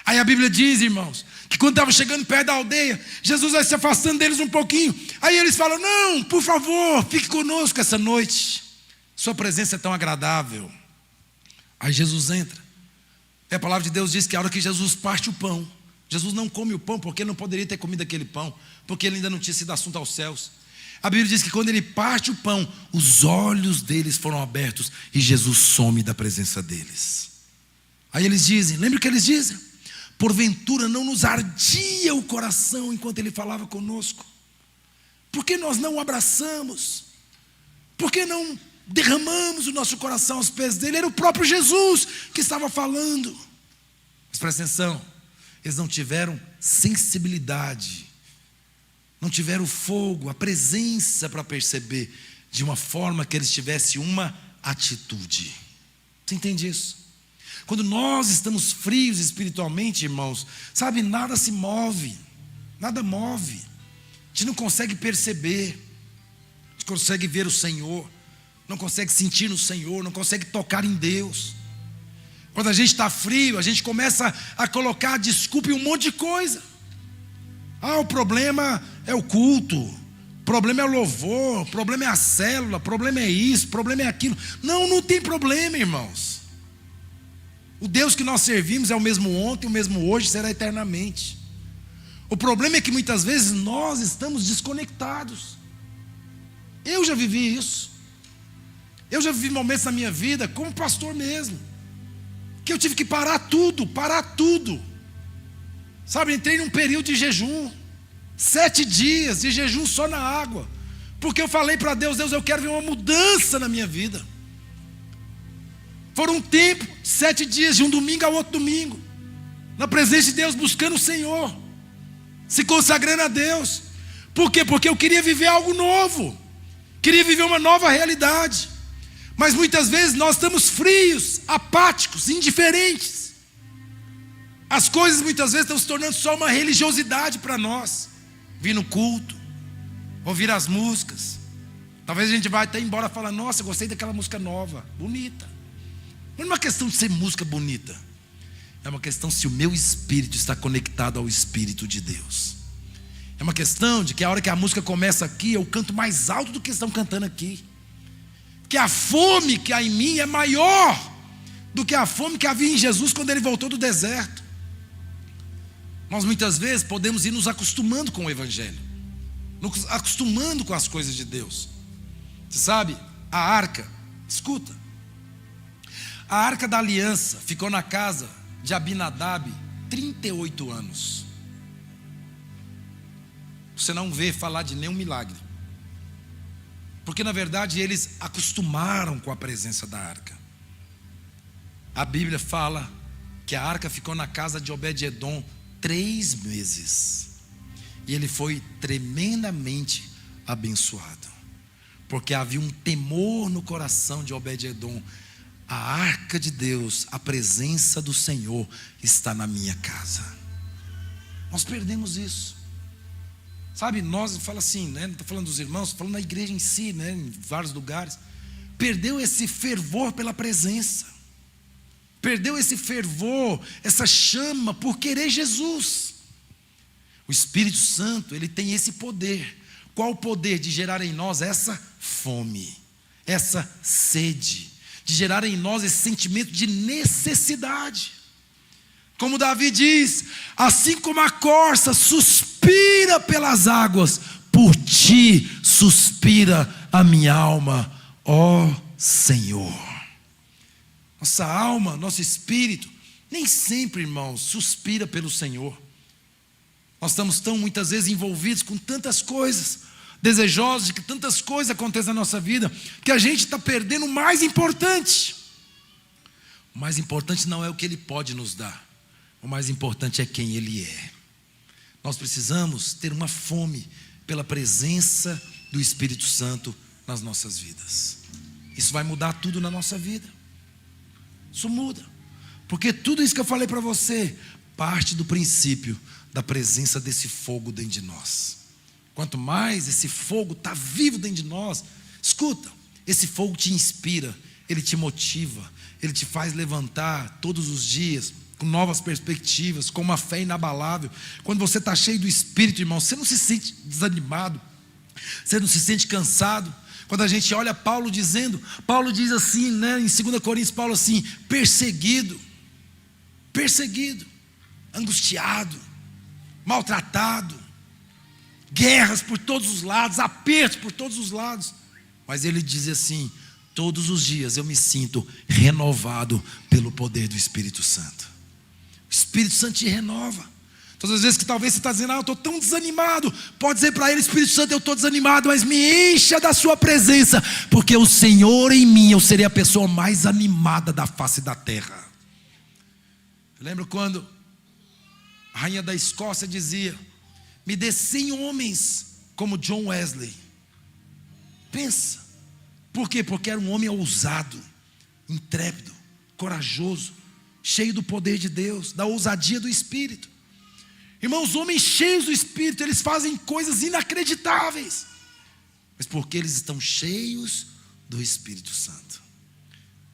Aí a Bíblia diz, irmãos, que quando estava chegando perto da aldeia, Jesus vai se afastando deles um pouquinho. Aí eles falam, não, por favor, fique conosco essa noite. Sua presença é tão agradável. Aí Jesus entra. E a palavra de Deus diz que a hora que Jesus parte o pão, Jesus não come o pão porque ele não poderia ter comido aquele pão, porque ele ainda não tinha sido assunto aos céus. A Bíblia diz que quando ele parte o pão, os olhos deles foram abertos e Jesus some da presença deles. Aí eles dizem, lembra o que eles dizem? Porventura não nos ardia o coração enquanto ele falava conosco? Por que nós não o abraçamos? Por que não derramamos o nosso coração aos pés dele? Era o próprio Jesus que estava falando. Mas presta atenção, eles não tiveram sensibilidade, não tiveram fogo, a presença para perceber de uma forma que eles tivessem uma atitude. Você entende isso? Quando nós estamos frios espiritualmente, irmãos, sabe, nada se move, nada move. A gente não consegue perceber, a gente consegue ver o Senhor, não consegue sentir no Senhor, não consegue tocar em Deus. Quando a gente está frio, a gente começa a colocar desculpa em um monte de coisa. O problema é o culto, o problema é o louvor, o problema é a célula, o problema é isso, o problema é aquilo. Não tem problema, irmãos. O Deus que nós servimos é o mesmo ontem, o mesmo hoje, será eternamente. O problema é que muitas vezes nós estamos desconectados. Eu já vivi isso. Eu já vivi momentos na minha vida, como pastor mesmo, que eu tive que parar tudo. Sabe, entrei num período de jejum, 7 dias de jejum só na água, porque eu falei para Deus, eu quero ver uma mudança na minha vida. Foram um tempo, 7 dias, de um domingo ao outro domingo, na presença de Deus, buscando o Senhor, se consagrando a Deus. Por quê? Porque eu queria viver algo novo, queria viver uma nova realidade. Mas muitas vezes nós estamos frios, apáticos, indiferentes. As coisas muitas vezes estão se tornando só uma religiosidade para nós. Vir no culto, ouvir as músicas. Talvez a gente vai até embora e falar, nossa, eu gostei daquela música nova, bonita. Não é uma questão de ser música bonita, é uma questão se o meu espírito está conectado ao Espírito de Deus. É uma questão de que a hora que a música começa aqui, eu canto mais alto do que estão cantando aqui. Que a fome que há em mim é maior do que a fome que havia em Jesus quando ele voltou do deserto. Nós muitas vezes podemos ir nos acostumando com o Evangelho, nos acostumando com as coisas de Deus. Você sabe, a arca, escuta, a arca da aliança ficou na casa de Abinadab 38 anos. Você não vê falar de nenhum milagre, porque na verdade eles acostumaram com a presença da arca. A Bíblia fala que a arca ficou na casa de Obed-edom 3 meses, e ele foi tremendamente abençoado, porque havia um temor no coração de Obed-edom. A arca de Deus, a presença do Senhor está na minha casa. Nós perdemos isso. Sabe, nós, fala assim, né? Não estou falando dos irmãos, estou falando da igreja em si, né? Em vários lugares. Perdeu esse fervor pela presença. Perdeu esse fervor, essa chama por querer Jesus. O Espírito Santo, ele tem esse poder. Qual o poder? De gerar em nós essa fome, essa sede, de gerar em nós esse sentimento de necessidade. Como Davi diz, assim como a corça suspira pelas águas, por ti suspira a minha alma, ó Senhor. Nossa alma, nosso espírito, nem sempre, irmãos, suspira pelo Senhor. Nós estamos tão muitas vezes envolvidos com tantas coisas, desejosos de que tantas coisas aconteçam na nossa vida, que a gente está perdendo o mais importante. O mais importante não é o que Ele pode nos dar, o mais importante é quem Ele é. Nós precisamos ter uma fome pela presença do Espírito Santo nas nossas vidas. Isso vai mudar tudo na nossa vida. Isso muda, porque tudo isso que eu falei para você parte do princípio da presença desse fogo dentro de nós. Quanto mais esse fogo está vivo dentro de nós, escuta, esse fogo te inspira, ele te motiva, ele te faz levantar todos os dias com novas perspectivas, com uma fé inabalável. Quando você está cheio do Espírito, irmão, você não se sente desanimado, você não se sente cansado. Quando a gente olha Paulo dizendo, Paulo diz assim, né, em 2 Coríntios, Paulo assim, perseguido, angustiado, maltratado, guerras por todos os lados, apertos por todos os lados. Mas ele diz assim: todos os dias eu me sinto renovado pelo poder do Espírito Santo. O Espírito Santo te renova. Todas as vezes que talvez você está dizendo: eu estou tão desanimado, pode dizer para ele: Espírito Santo, eu estou desanimado, mas me encha da sua presença, porque o Senhor em mim, eu serei a pessoa mais animada da face da terra. Eu lembro quando a rainha da Escócia dizia: me dê 100 homens como John Wesley. Pensa. Por quê? Porque era um homem ousado, intrépido, corajoso, cheio do poder de Deus, da ousadia do Espírito. Irmãos, homens cheios do Espírito, eles fazem coisas inacreditáveis, mas porque eles estão cheios do Espírito Santo.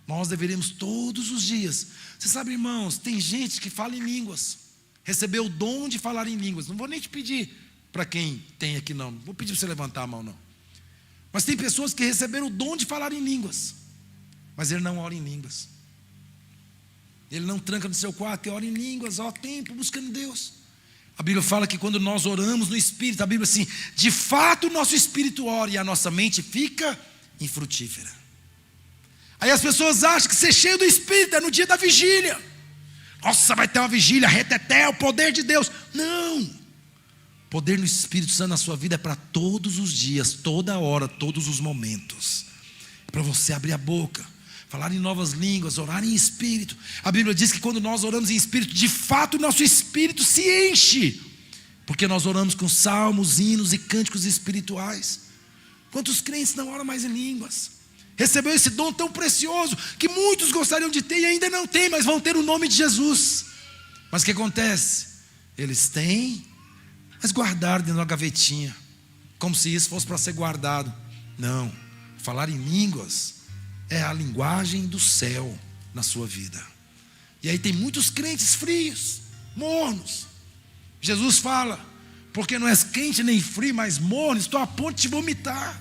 Nós deveríamos todos os dias. Você sabe, irmãos, tem gente que fala em línguas, recebeu o dom de falar em línguas. Não vou nem te pedir para quem tem aqui, não vou pedir para você levantar a mão, não. Mas tem pessoas que receberam o dom de falar em línguas, mas ele não ora em línguas. Ele não tranca no seu quarto e ora em línguas, ó, tempo buscando Deus. A Bíblia fala que quando nós oramos no Espírito, a Bíblia assim: de fato o nosso Espírito ora e a nossa mente fica infrutífera. Aí as pessoas acham que ser cheio do Espírito é no dia da vigília. Nossa, vai ter uma vigília, reteté, o poder de Deus. Não. O poder do Espírito Santo na sua vida é para todos os dias, toda hora, todos os momentos. É para você abrir a boca, falar em novas línguas, orar em espírito. A Bíblia diz que quando nós oramos em espírito, de fato o nosso espírito se enche, porque nós oramos com salmos, hinos e cânticos espirituais. Quantos crentes não oram mais em línguas? Recebeu esse dom tão precioso, que muitos gostariam de ter e ainda não têm, mas vão ter o nome de Jesus. Mas o que acontece? Eles têm, mas guardaram dentro da gavetinha, como se isso fosse para ser guardado. Não, falar em línguas é a linguagem do céu na sua vida. E aí tem muitos crentes frios, mornos. Jesus fala: porque não és quente nem frio, mas morno, estou a ponto de te vomitar.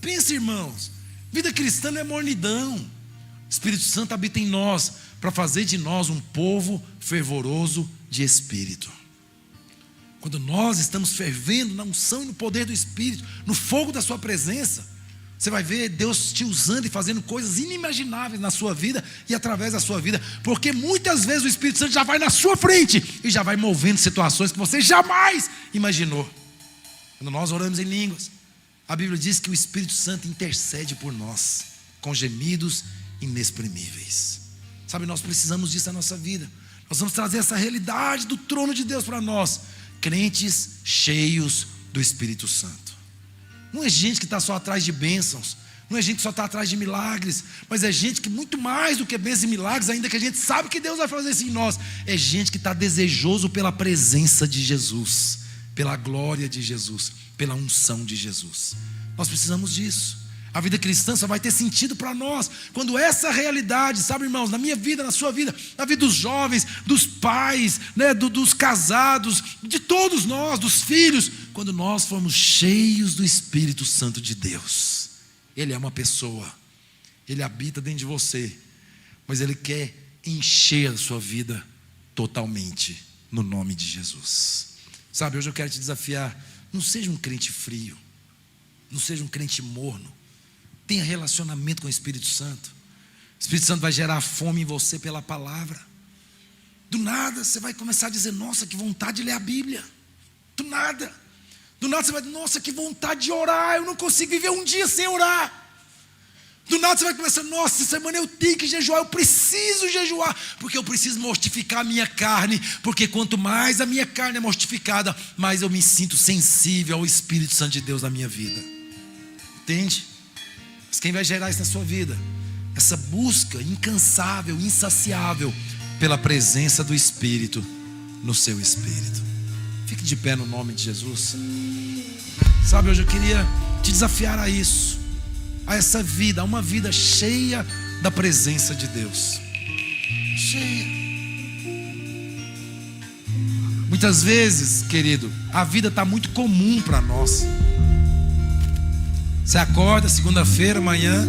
Pensa, irmãos, vida cristã não é mornidão. O Espírito Santo habita em nós para fazer de nós um povo fervoroso de espírito. Quando nós estamos fervendo na unção e no poder do Espírito, no fogo da sua presença, você vai ver Deus te usando e fazendo coisas inimagináveis na sua vida e através da sua vida, porque muitas vezes o Espírito Santo já vai na sua frente e já vai movendo situações que você jamais imaginou. Quando nós oramos em línguas, a Bíblia diz que o Espírito Santo intercede por nós com gemidos inexprimíveis. Sabe, nós precisamos disso na nossa vida. Nós vamos trazer essa realidade do trono de Deus para nós, crentes cheios do Espírito Santo. Não é gente que está só atrás de bênçãos, não é gente que só está atrás de milagres, mas é gente que muito mais do que bênçãos e milagres, ainda que a gente sabe que Deus vai fazer isso em nós, é gente que está desejoso pela presença de Jesus, pela glória de Jesus, pela unção de Jesus. Nós precisamos disso. A vida cristã só vai ter sentido para nós quando essa realidade, sabe, irmãos, na minha vida, na sua vida, na vida dos jovens, dos pais, né, dos casados, de todos nós, dos filhos, quando nós formos cheios do Espírito Santo de Deus. Ele é uma pessoa, ele habita dentro de você, mas ele quer encher a sua vida totalmente, no nome de Jesus. Sabe, hoje eu quero te desafiar: não seja um crente frio, não seja um crente morno. Tenha relacionamento com o Espírito Santo. O Espírito Santo vai gerar fome em você pela palavra. Do nada você vai começar a dizer: nossa, que vontade de ler a Bíblia. Do nada você vai dizer: nossa, que vontade de orar, eu não consigo viver um dia sem orar. Do nada você vai começar: nossa, essa semana eu tenho que jejuar, eu preciso jejuar, porque eu preciso mortificar a minha carne, porque quanto mais a minha carne é mortificada, mais eu me sinto sensível ao Espírito Santo de Deus na minha vida. Entende? Mas quem vai gerar isso na sua vida? Essa busca incansável, insaciável pela presença do Espírito no seu espírito. Fique de pé no nome de Jesus. Sabe, hoje eu queria te desafiar a isso, a essa vida, a uma vida cheia da presença de Deus. Cheia. Muitas vezes, querido, a vida está muito comum para nós. Você acorda segunda-feira, amanhã,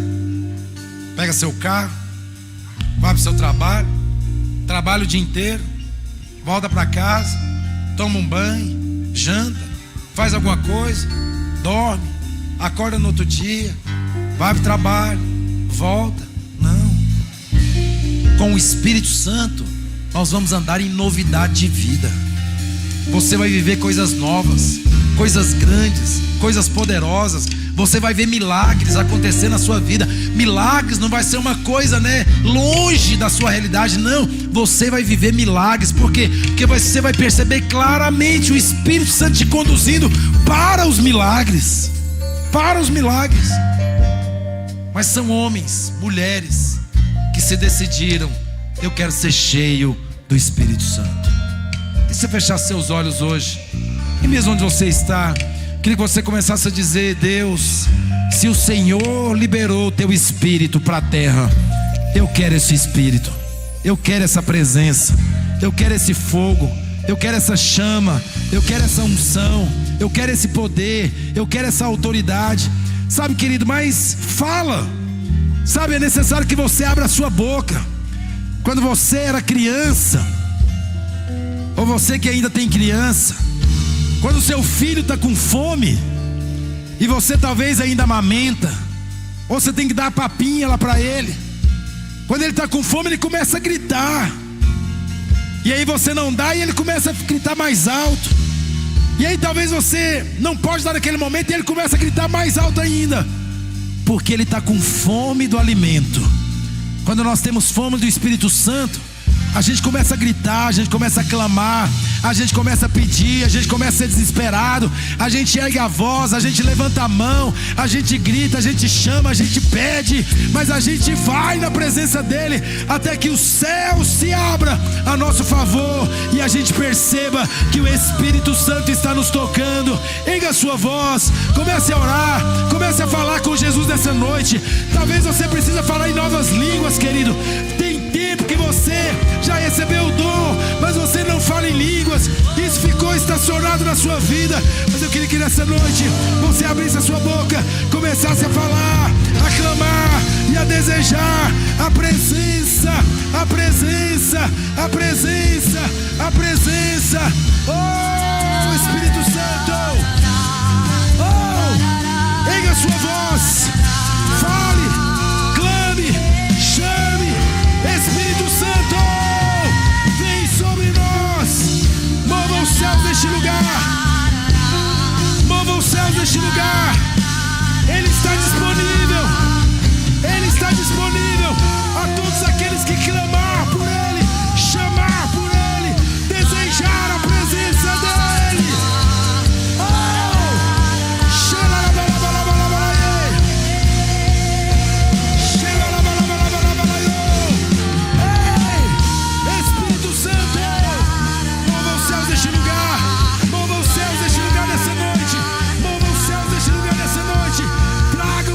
pega seu carro, vai para o seu trabalho, trabalha o dia inteiro, volta para casa, toma um banho, janta, faz alguma coisa, dorme, acorda no outro dia, vai para o trabalho, volta. Não. Com o Espírito Santo nós vamos andar em novidade de vida. Você vai viver coisas novas, coisas grandes, coisas poderosas. Você vai ver milagres acontecer na sua vida. Milagres não vai ser uma coisa, longe da sua realidade. Não, você vai viver milagres. Por quê? Porque você vai perceber claramente o Espírito Santo te conduzindo para os milagres. Para os milagres. Mas são homens, mulheres que se decidiram: eu quero ser cheio do Espírito Santo. E se você fechar seus olhos hoje, e mesmo onde você está, queria que você começasse a dizer: Deus, se o Senhor liberou o teu Espírito para a terra, eu quero esse Espírito, eu quero essa presença, eu quero esse fogo, eu quero essa chama, eu quero essa unção, eu quero esse poder, eu quero essa autoridade. Sabe, querido, mas fala. Sabe, é necessário que você abra a sua boca. Quando você era criança, ou você que ainda tem criança, quando o seu filho está com fome, e você talvez ainda amamenta, ou você tem que dar a papinha lá para ele. Quando ele está com fome, ele começa a gritar, e aí você não dá, e ele começa a gritar mais alto. E aí talvez você não pode dar naquele momento, e ele começa a gritar mais alto ainda, porque ele está com fome do alimento. Quando nós temos fome do Espírito Santo, a gente começa a gritar, a gente começa a clamar, a gente começa a pedir, a gente começa a ser desesperado, a gente ergue a voz, a gente levanta a mão, a gente grita, a gente chama, a gente pede, mas a gente vai na presença dele até que o céu se abra a nosso favor e a gente perceba que o Espírito Santo está nos tocando. Erga a sua voz, comece a orar, comece a falar com Jesus nessa noite. Talvez você precise falar em novas línguas, querido. Tem tempo que você já recebeu o dom, mas você não fala em línguas. Isso ficou estacionado na sua vida. Mas eu queria que nessa noite você abrisse a sua boca, começasse a falar, a clamar e a desejar a presença, a presença, a presença, a presença. Oh, Espírito Santo, oh, erga a sua voz, fale, clame, chame. Espírito Santo, vem sobre nós. Mova os céus deste lugar. Mova os céus deste lugar. Ele está disponível. Ele está disponível a todos aqueles que clamar por Ele, chamar por Ele, desejar a presença dEle. Traga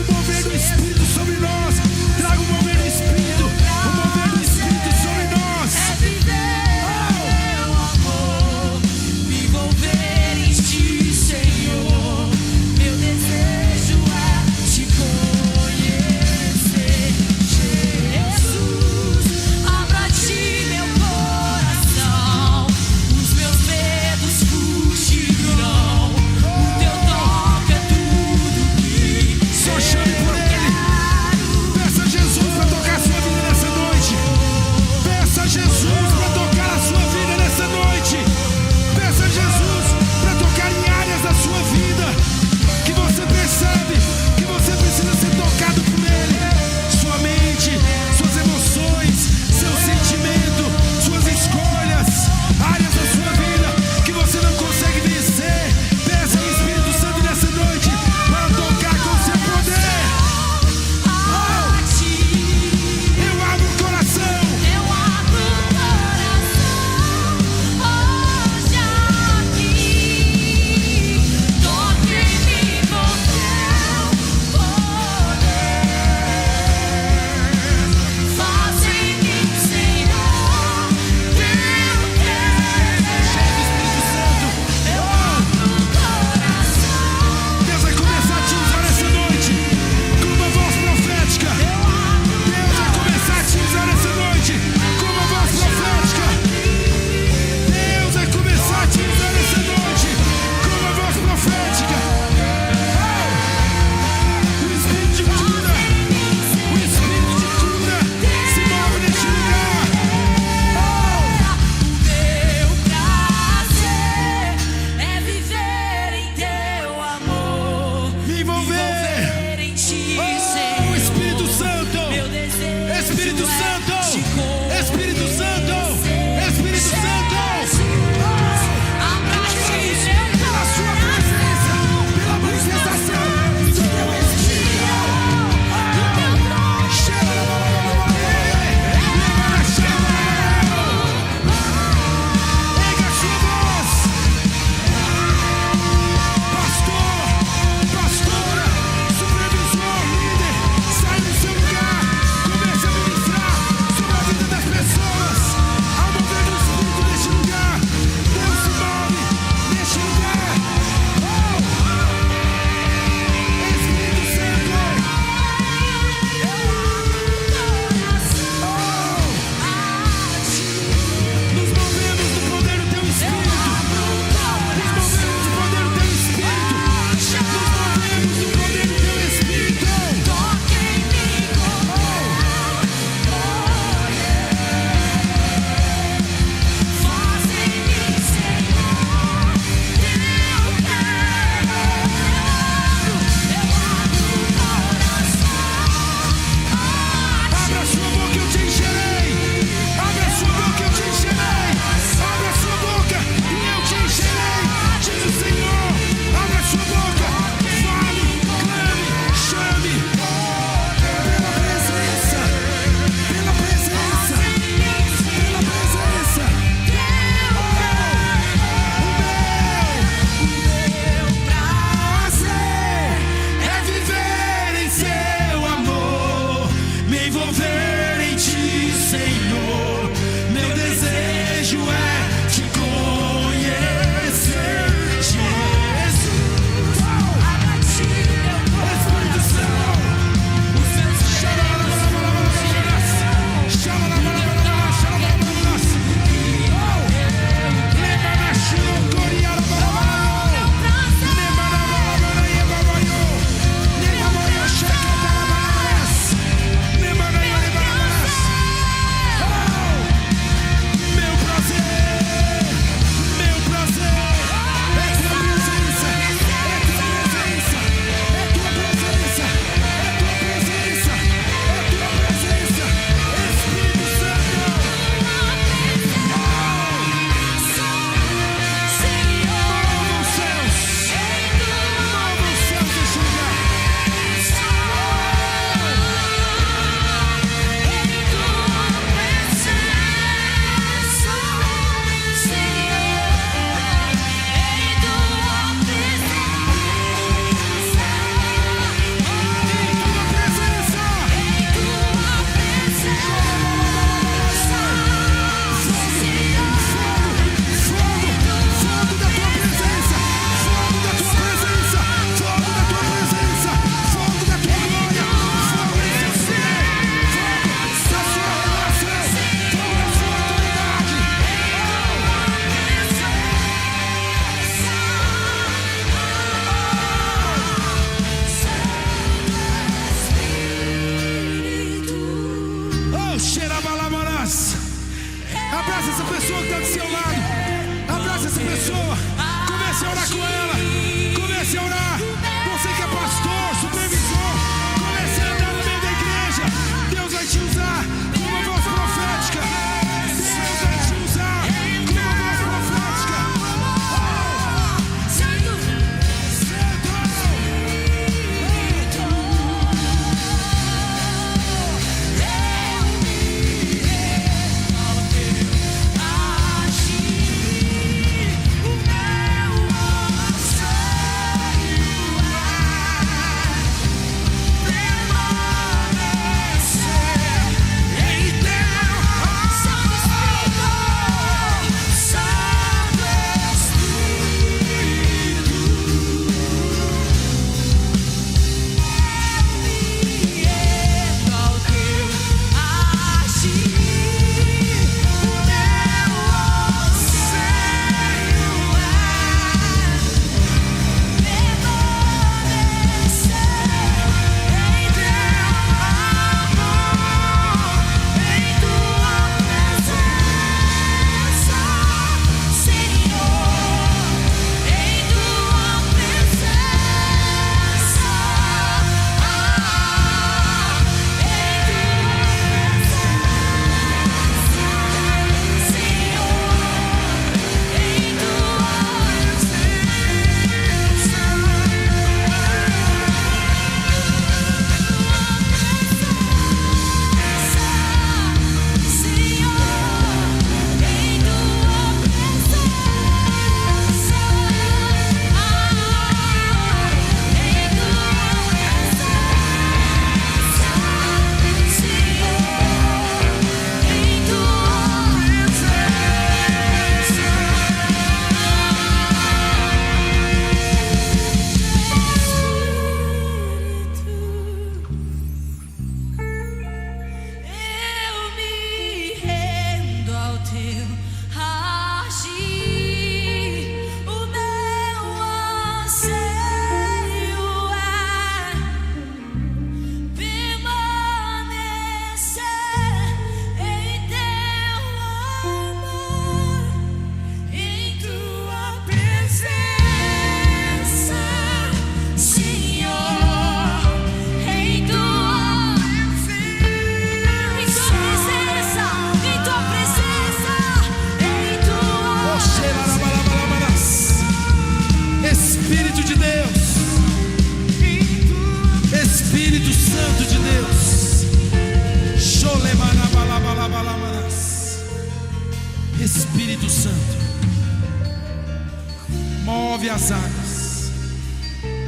as águas.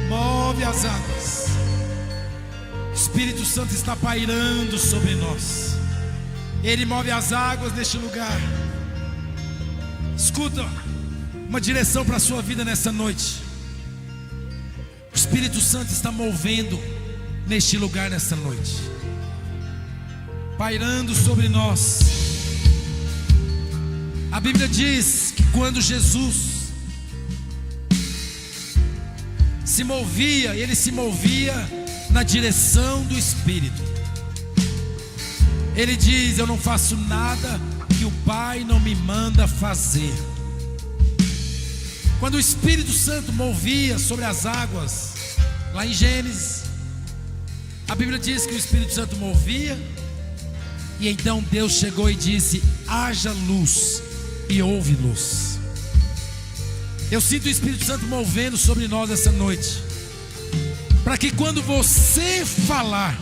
Move as águas. O Espírito Santo está pairando sobre nós. Ele move as águas neste lugar. Escuta, uma direção para a sua vida nessa noite. O Espírito Santo está movendo neste lugar nessa noite, pairando sobre nós. A Bíblia diz que quando Jesus se movia, ele se movia na direção do Espírito. Ele diz: eu não faço nada que o Pai não me manda fazer. Quando o Espírito Santo movia sobre as águas, lá em Gênesis, a Bíblia diz que o Espírito Santo movia, e então Deus chegou e disse: haja luz, e houve luz. Eu sinto o Espírito Santo movendo sobre nós essa noite, para que quando você falar,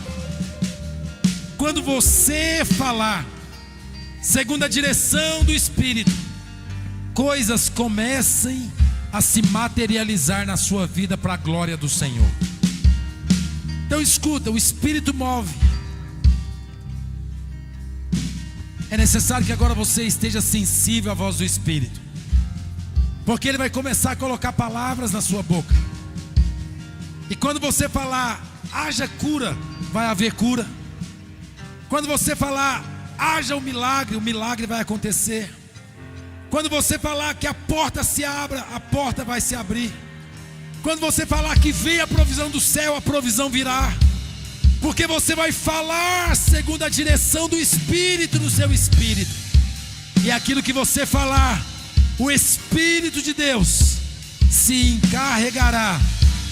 segundo a direção do Espírito, coisas comecem a se materializar na sua vida para a glória do Senhor. Então escuta, o Espírito move. É necessário que agora você esteja sensível à voz do Espírito, porque Ele vai começar a colocar palavras na sua boca. E quando você falar, haja cura, vai haver cura. Quando você falar, haja o milagre vai acontecer. Quando você falar que a porta se abra, a porta vai se abrir. Quando você falar que vem a provisão do céu, a provisão virá. Porque você vai falar segundo a direção do Espírito no seu espírito. E aquilo que você falar, o Espírito de Deus se encarregará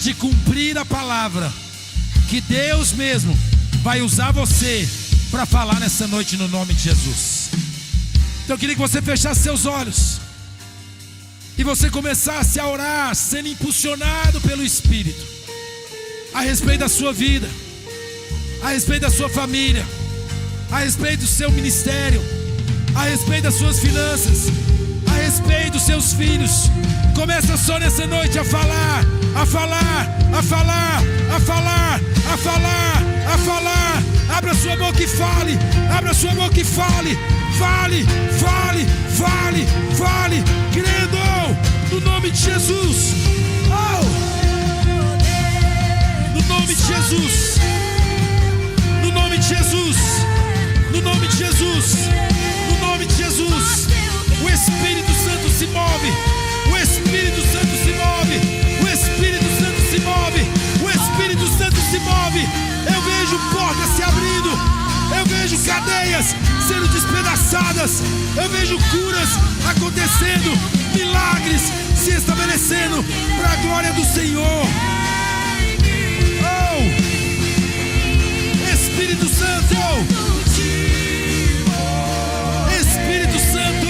de cumprir a palavra que Deus mesmo vai usar você para falar nessa noite, no nome de Jesus. Então eu queria que você fechasse seus olhos e você começasse a orar, sendo impulsionado pelo Espírito, a respeito da sua vida, a respeito da sua família, a respeito do seu ministério, a respeito das suas finanças, a respeito dos seus filhos. Começa só nessa noite a falar, a falar, a falar, a falar, a falar, a falar. Abra sua boca e fale, abra sua boca e fale. Fale, fale, fale, fale, crendo no nome de Jesus. Oh! No nome de Jesus. No nome de Jesus. No nome de Jesus. No nome de Jesus. O Espírito Santo se move. O Espírito Santo se move. O Espírito Santo se move. O Espírito Santo se move. Eu vejo portas se abrindo. Eu vejo cadeias sendo despedaçadas. Eu vejo curas acontecendo, milagres se estabelecendo para a glória do Senhor. Oh! Espírito Santo! Espírito Santo!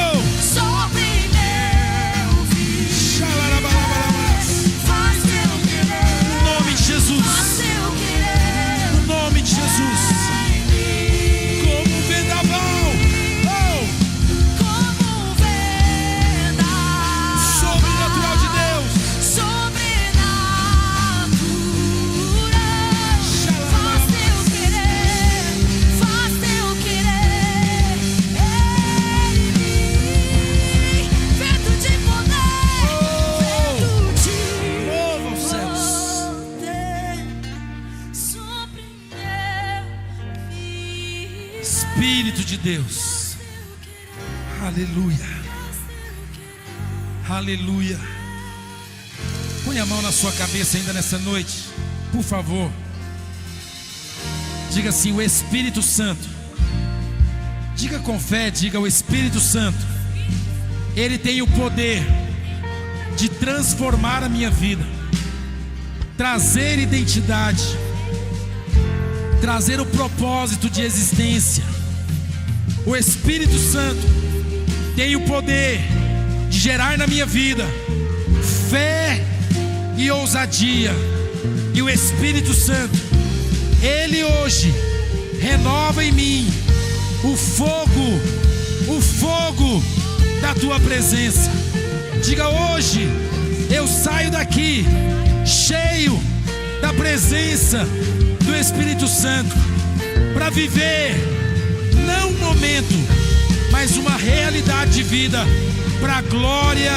No nome de Jesus! No nome de Jesus! Espírito de Deus, aleluia, aleluia. Põe a mão na sua cabeça ainda nessa noite, por favor. Diga assim: o Espírito Santo. Diga com fé, diga: o Espírito Santo, Ele tem o poder de transformar a minha vida, trazer identidade, trazer o propósito de existência. O Espírito Santo tem o poder de gerar na minha vida fé e ousadia. E o Espírito Santo, Ele hoje renova em mim o fogo da tua presença. Diga: hoje eu saio daqui cheio da presença do Espírito Santo, para viver não um momento, mas uma realidade de vida, para a glória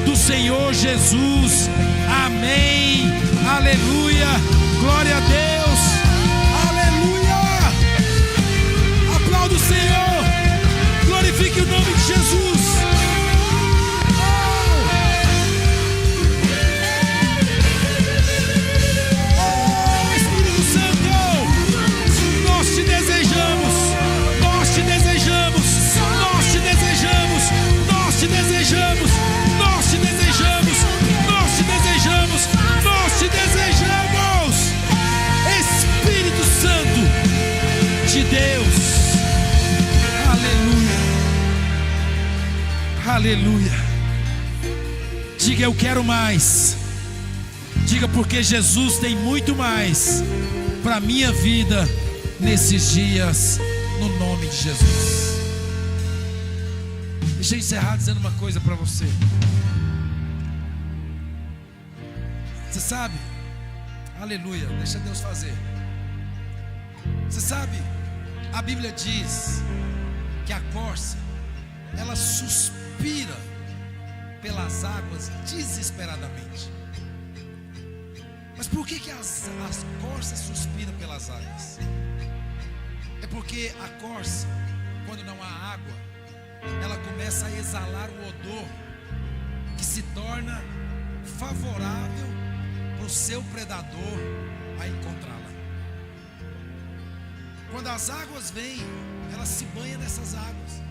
do Senhor Jesus. Amém, aleluia, glória a Deus, aleluia. Aplauda o Senhor, glorifique o nome de Jesus. Espírito Santo de Deus, aleluia, aleluia. Diga: eu quero mais. Diga: porque Jesus tem muito mais para minha vida nesses dias, no nome de Jesus. Deixa eu encerrar dizendo uma coisa para você. Você sabe, aleluia, deixa Deus fazer. Você sabe, a Bíblia diz que a corça, ela suspira pelas águas desesperadamente. Mas por que as corças suspiram pelas águas? É porque a corça, quando não há água, ela começa a exalar um odor que se torna favorável para o seu predador a encontrá-la. Quando as águas vêm, ela se banha nessas águas,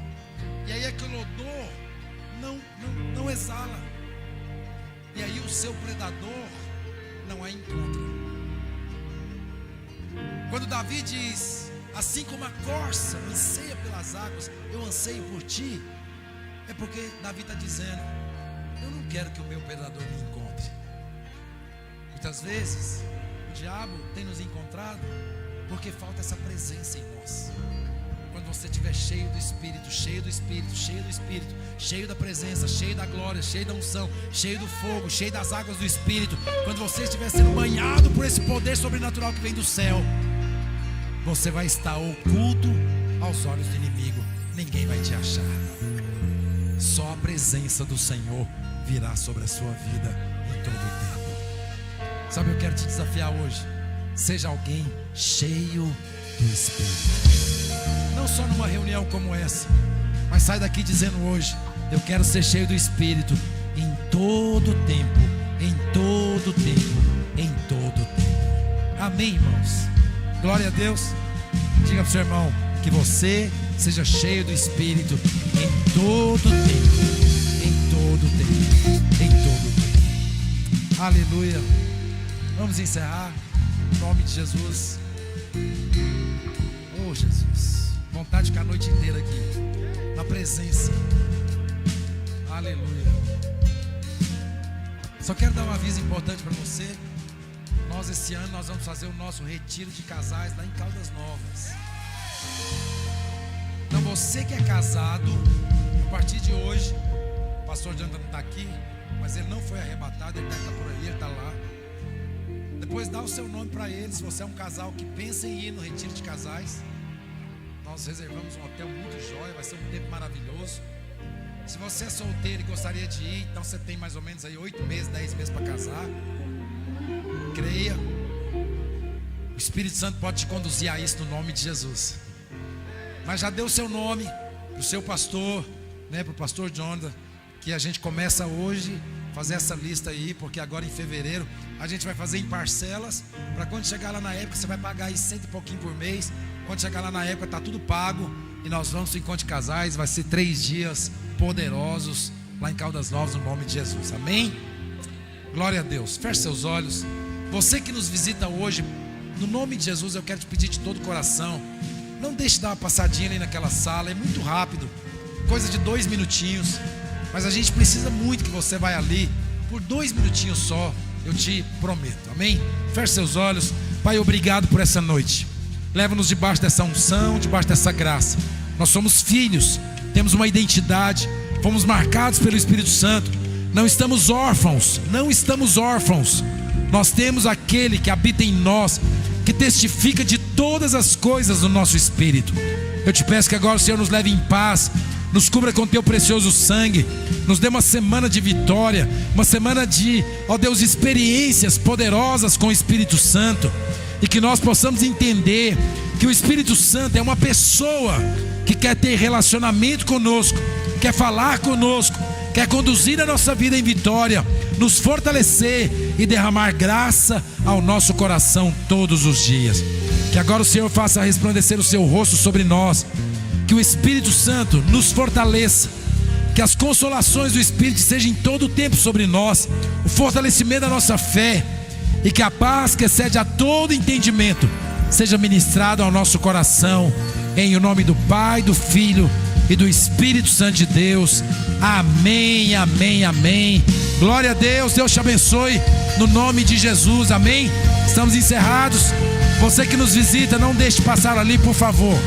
e aí aquele odor não exala, e aí o seu predador não a encontra. Quando Davi diz: assim como a corça anseia pelas águas, eu anseio por ti, é porque Davi está dizendo: eu não quero que o meu predador me encontre. Muitas vezes o diabo tem nos encontrado porque falta essa presença em nós. Quando você estiver cheio do Espírito, cheio do Espírito, cheio do Espírito, cheio da presença, cheio da glória, cheio da unção, cheio do fogo, cheio das águas do Espírito, quando você estiver sendo banhado por esse poder sobrenatural que vem do céu, você vai estar oculto aos olhos do inimigo. Ninguém vai te achar. Só a presença do Senhor virá sobre a sua vida em todo o tempo. Sabe, eu quero te desafiar hoje. Seja alguém cheio do Espírito. Não só numa reunião como essa, mas sai daqui dizendo hoje: eu quero ser cheio do Espírito em todo tempo, em todo tempo, em todo tempo. Amém, irmãos? Glória a Deus. Diga para o seu irmão que você seja cheio do Espírito em todo tempo, em todo tempo, em todo tempo. Aleluia. Vamos encerrar em nome de Jesus. Oh, Jesus, vontade de ficar a noite inteira aqui na presença. Aleluia. Só quero dar um aviso importante para você. Nós esse ano nós vamos fazer o nosso retiro de casais lá em Caldas Novas. Então você que é casado, a partir de hoje, o pastor Jonathan não está aqui, mas ele não foi arrebatado, ele deve estar por aí, ele está lá. Depois dá o seu nome para ele. Se você é um casal que pensa em ir no retiro de casais, nós reservamos um hotel muito jóia, vai ser um tempo maravilhoso. Se você é solteiro e gostaria de ir, então você tem mais ou menos aí 8 meses, 10 meses para casar. Creia, o Espírito Santo pode te conduzir a isso no nome de Jesus. Mas já deu o seu nome para o seu pastor, né, para o pastor Jonathan, que a gente começa hoje fazer essa lista aí, porque agora em fevereiro a gente vai fazer em parcelas, para quando chegar lá na época você vai pagar aí 100 e pouquinho por mês. Quando chegar lá na época tá tudo pago e nós vamos para o encontro de casais. Vai ser 3 dias poderosos lá em Caldas Novas, no nome de Jesus. Amém? Glória a Deus. Feche seus olhos. Você que nos visita hoje, no nome de Jesus, eu quero te pedir de todo o coração, não deixe de dar uma passadinha ali naquela sala. É muito rápido, coisa de 2 minutinhos, mas a gente precisa muito que você vá ali por 2 minutinhos só, eu te prometo. Amém? Feche seus olhos. Pai, obrigado por essa noite. Leva-nos debaixo dessa unção, debaixo dessa graça. Nós somos filhos, temos uma identidade, fomos marcados pelo Espírito Santo Não estamos órfãos, não estamos órfãos. Nós temos aquele que habita em nós, que testifica de todas as coisas no nosso espírito. Eu te peço que agora o Senhor nos leve em paz, nos cubra com teu precioso sangue, nos dê uma semana de vitória, uma semana de, ó Deus, experiências poderosas com o Espírito Santo, e que nós possamos entender que o Espírito Santo é uma pessoa que quer ter relacionamento conosco, quer falar conosco, quer conduzir a nossa vida em vitória, nos fortalecer e derramar graça ao nosso coração todos os dias. Que agora o Senhor faça resplandecer o seu rosto sobre nós, que o Espírito Santo nos fortaleça, que as consolações do Espírito sejam em todo o tempo sobre nós, o fortalecimento da nossa fé, e que a paz que excede a todo entendimento seja ministrado ao nosso coração, em o nome do Pai, do Filho e do Espírito Santo de Deus. Amém, amém, amém. Glória a Deus, Deus te abençoe no nome de Jesus, amém. Estamos encerrados. Você que nos visita, não deixe passar ali, por favor.